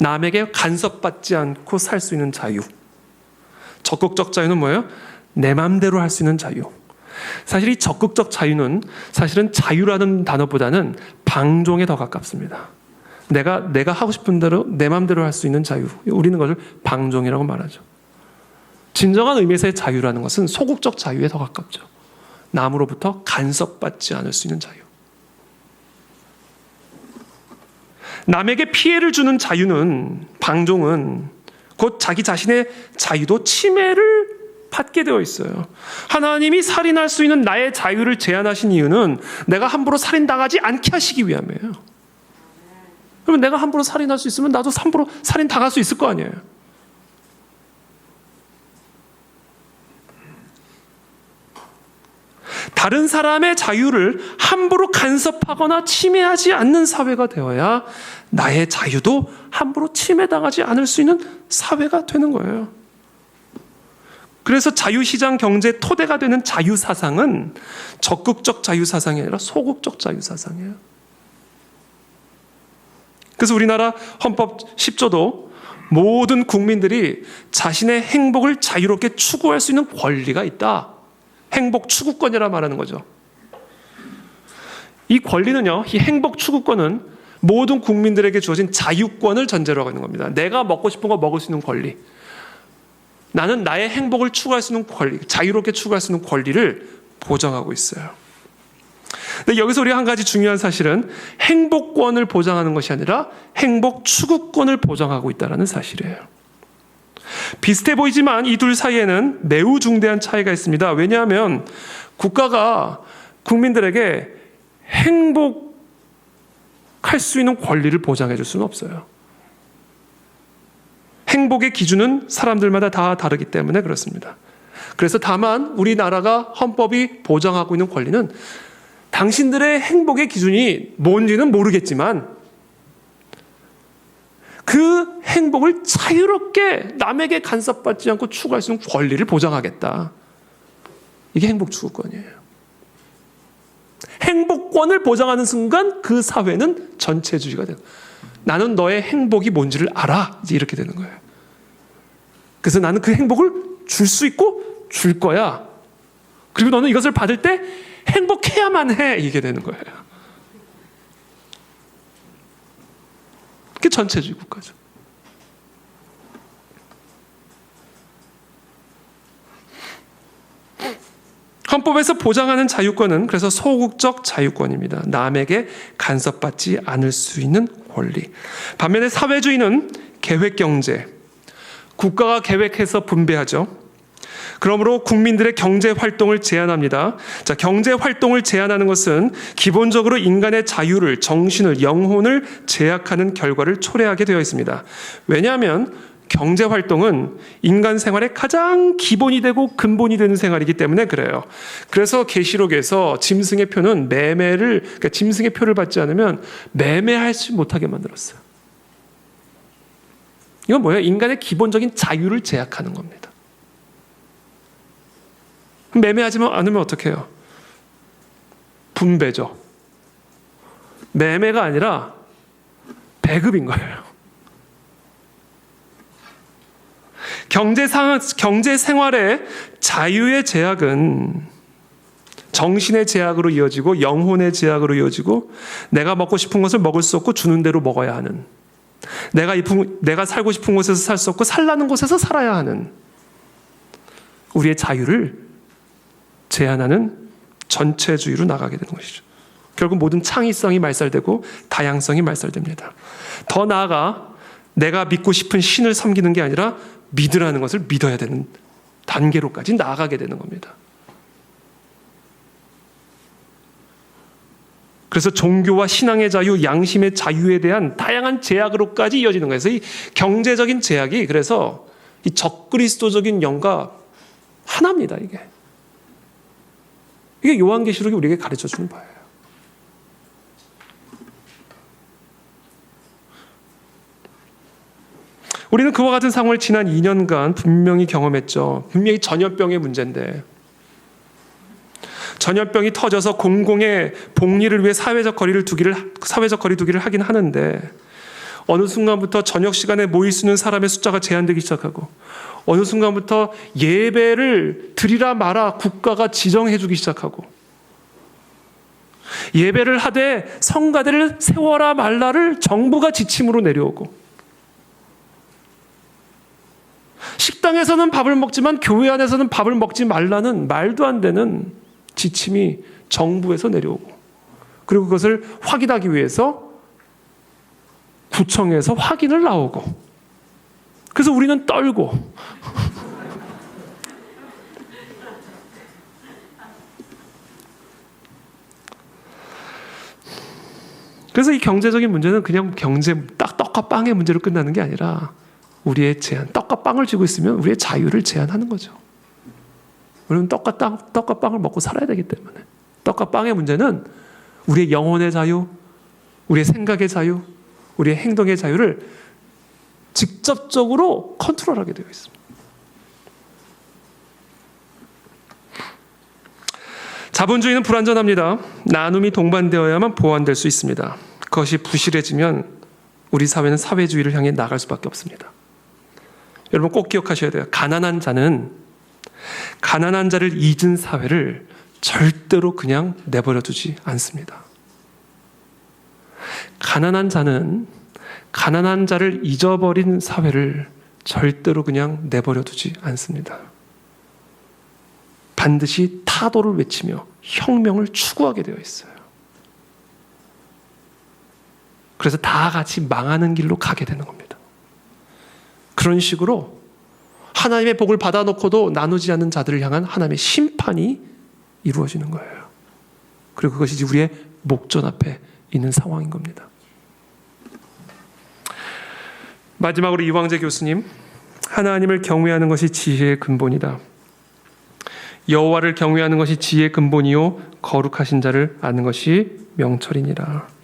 남에게 간섭받지 않고 살 수 있는 자유. 적극적 자유는 뭐예요? 내 마음대로 할 수 있는 자유. 사실 이 적극적 자유는 사실은 자유라는 단어보다는 방종에 더 가깝습니다. 내가 하고 싶은 대로 내 마음대로 할 수 있는 자유. 우리는 그것을 방종이라고 말하죠. 진정한 의미에서의 자유라는 것은 소극적 자유에 더 가깝죠. 남으로부터 간섭받지 않을 수 있는 자유. 남에게 피해를 주는 자유는, 방종은 곧 자기 자신의 자유도 침해를 받게 되어 있어요. 하나님이 살인할 수 있는 나의 자유를 제한하신 이유는 내가 함부로 살인당하지 않게 하시기 위함이에요. 그러면 내가 함부로 살인할 수 있으면 나도 함부로 살인당할 수 있을 거 아니에요. 다른 사람의 자유를 함부로 간섭하거나 침해하지 않는 사회가 되어야 나의 자유도 함부로 침해당하지 않을 수 있는 사회가 되는 거예요. 그래서 자유시장 경제의 토대가 되는 자유사상은 적극적 자유사상이 아니라 소극적 자유사상이에요. 그래서 우리나라 헌법 10조도 모든 국민들이 자신의 행복을 자유롭게 추구할 수 있는 권리가 있다. 행복 추구권이라 말하는 거죠. 이 권리는요, 이 행복 추구권은 모든 국민들에게 주어진 자유권을 전제로 하고 있는 겁니다. 내가 먹고 싶은 거 먹을 수 있는 권리. 나는 나의 행복을 추구할 수 있는 권리, 자유롭게 추구할 수 있는 권리를 보장하고 있어요. 근데 여기서 우리가 한 가지 중요한 사실은 행복권을 보장하는 것이 아니라 행복 추구권을 보장하고 있다는 사실이에요. 비슷해 보이지만 이 둘 사이에는 매우 중대한 차이가 있습니다. 왜냐하면 국가가 국민들에게 행복할 수 있는 권리를 보장해 줄 수는 없어요. 행복의 기준은 사람들마다 다 다르기 때문에 그렇습니다. 그래서 다만 우리나라가 헌법이 보장하고 있는 권리는 당신들의 행복의 기준이 뭔지는 모르겠지만 그 행복을 자유롭게 남에게 간섭받지 않고 추구할 수 있는 권리를 보장하겠다. 이게 행복 추구권이에요. 행복권을 보장하는 순간 그 사회는 전체주의가 되는 거예요. 나는 너의 행복이 뭔지를 알아. 이제 이렇게 되는 거예요. 그래서 나는 그 행복을 줄 수 있고 줄 거야. 그리고 너는 이것을 받을 때 행복해야만 해. 이게 되는 거예요. 그게 전체주의 국가죠. 헌법에서 보장하는 자유권은 그래서 소극적 자유권입니다. 남에게 간섭받지 않을 수 있는 권리. 반면에 사회주의는 계획경제, 국가가 계획해서 분배하죠. 그러므로 국민들의 경제 활동을 제한합니다. 자, 경제 활동을 제한하는 것은 기본적으로 인간의 자유를, 정신을, 영혼을 제약하는 결과를 초래하게 되어 있습니다. 왜냐하면 경제 활동은 인간 생활의 가장 기본이 되고 근본이 되는 생활이기 때문에 그래요. 그래서 계시록에서 짐승의 표는 그러니까 짐승의 표를 받지 않으면 매매하지 못하게 만들었어요. 이건 뭐예요? 인간의 기본적인 자유를 제약하는 겁니다. 매매하지 않으면 어떻게 해요? 분배죠. 매매가 아니라 배급인 거예요. 경제 생활의 자유의 제약은 정신의 제약으로 이어지고 영혼의 제약으로 이어지고 내가 먹고 싶은 것을 먹을 수 없고 주는 대로 먹어야 하는, 내가 살고 싶은 곳에서 살 수 없고 살라는 곳에서 살아야 하는 우리의 자유를 제한하는 전체주의로 나가게 되는 것이죠. 결국 모든 창의성이 말살되고 다양성이 말살됩니다. 더 나아가 내가 믿고 싶은 신을 섬기는 게 아니라 믿으라는 것을 믿어야 되는 단계로까지 나아가게 되는 겁니다. 그래서 종교와 신앙의 자유, 양심의 자유에 대한 다양한 제약으로까지 이어지는 거예요. 그래서 이 경제적인 제약이 그래서 이 적그리스도적인 영과 하나입니다. 이게 요한계시록이 우리에게 가르쳐주는 바예요. 우리는 그와 같은 상황을 지난 2년간 분명히 경험했죠. 분명히 전염병의 문제인데 전염병이 터져서 공공의 복리를 위해 사회적 거리 두기를 하긴 하는데 어느 순간부터 저녁 시간에 모일 수 있는 사람의 숫자가 제한되기 시작하고 어느 순간부터 예배를 드리라 마라 국가가 지정해 주기 시작하고 예배를 하되 성가대를 세워라 말라를 정부가 지침으로 내려오고 식당에서는 밥을 먹지만 교회 안에서는 밥을 먹지 말라는 말도 안 되는 지침이 정부에서 내려오고 그리고 그것을 확인하기 위해서 구청에서 확인을 나오고 그래서 우리는 떨고 그래서 이 경제적인 문제는 그냥 떡과 빵의 문제로 끝나는 게 아니라 우리의 제한, 떡과 빵을 쥐고 있으면 우리의 자유를 제한하는 거죠. 우리는 떡과 빵을 먹고 살아야 되기 때문에 떡과 빵의 문제는 우리의 영혼의 자유, 우리의 생각의 자유, 우리의 행동의 자유를 직접적으로 컨트롤하게 되어 있습니다. 자본주의는 불완전합니다. 나눔이 동반되어야만 보완될 수 있습니다. 그것이 부실해지면 우리 사회는 사회주의를 향해 나갈 수밖에 없습니다. 여러분 꼭 기억하셔야 돼요. 가난한 자는 가난한 자를 잊은 사회를 절대로 그냥 내버려 두지 않습니다. 가난한 자는 가난한 자를 잊어버린 사회를 절대로 그냥 내버려 두지 않습니다. 반드시 타도를 외치며 혁명을 추구하게 되어 있어요. 그래서 다 같이 망하는 길로 가게 되는 겁니다. 그런 식으로 하나님의 복을 받아놓고도 나누지 않는 자들을 향한 하나님의 심판이 이루어지는 거예요. 그리고 그것이 우리의 목전 앞에 있는 상황인 겁니다. 마지막으로 이광재 교수님, 하나님을 경외하는 것이 지혜의 근본이다. 여호와를 경외하는 것이 지혜의 근본이요 거룩하신 자를 아는 것이 명철이니라.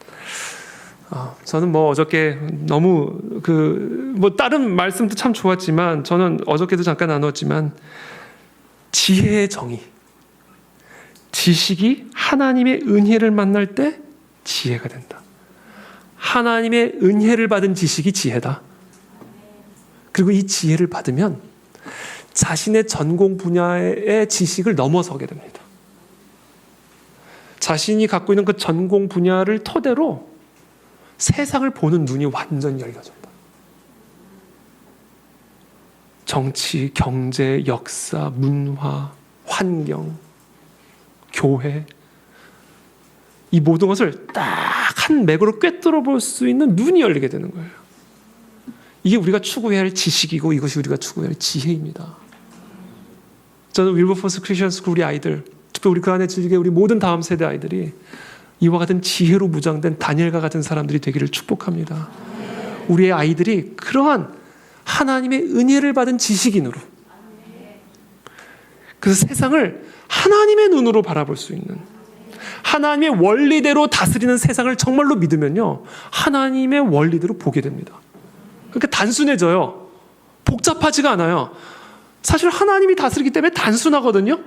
저는 어저께 너무 다른 말씀도 참 좋았지만 저는 어저께도 잠깐 나눴지만 지혜의 정의, 지식이 하나님의 은혜를 만날 때 지혜가 된다. 하나님의 은혜를 받은 지식이 지혜다. 그리고 이 지혜를 받으면 자신의 전공 분야의 지식을 넘어서게 됩니다. 자신이 갖고 있는 그 전공 분야를 토대로 세상을 보는 눈이 완전히 열려진다. 정치, 경제, 역사, 문화, 환경, 교회, 이 모든 것을 딱 한 맥으로 꿰뚫어 볼 수 있는 눈이 열리게 되는 거예요. 이게 우리가 추구해야 할 지식이고 이것이 우리가 추구해야 할 지혜입니다. 저는 윌버포스 크리스천 스쿨 우리 아이들, 특히 우리 그 안에 즐게 우리 모든 다음 세대 아이들이 이와 같은 지혜로 무장된 다니엘과 같은 사람들이 되기를 축복합니다. 우리의 아이들이 그러한 하나님의 은혜를 받은 지식인으로, 그래서 세상을 하나님의 눈으로 바라볼 수 있는, 하나님의 원리대로 다스리는 세상을 정말로 믿으면요, 하나님의 원리대로 보게 됩니다. 그러니까 단순해져요. 복잡하지가 않아요. 사실 하나님이 다스리기 때문에 단순하거든요.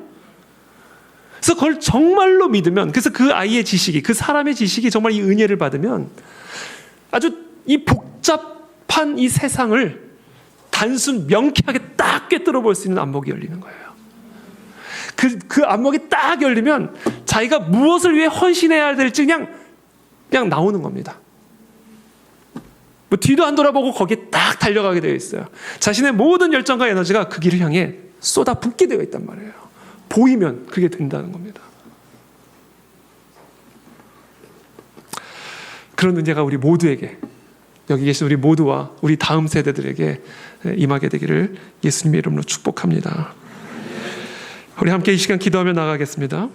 그래서 그걸 정말로 믿으면, 그래서 그 아이의 지식이, 그 사람의 지식이 정말 이 은혜를 받으면 아주 이 복잡한 이 세상을 단순 명쾌하게 딱 꿰뚫어 볼 수 있는 안목이 열리는 거예요. 그 안목이 딱 열리면 자기가 무엇을 위해 헌신해야 될지 그냥 나오는 겁니다. 뒤도 안 돌아보고 거기에 딱 달려가게 되어 있어요. 자신의 모든 열정과 에너지가 그 길을 향해 쏟아붓게 되어 있단 말이에요. 보이면 그게 된다는 겁니다. 그런 은혜가 우리 모두에게, 여기 계신 우리 모두와 우리 다음 세대들에게 임하게 되기를 예수님의 이름으로 축복합니다. 우리 함께 이 시간 기도하며 나가겠습니다.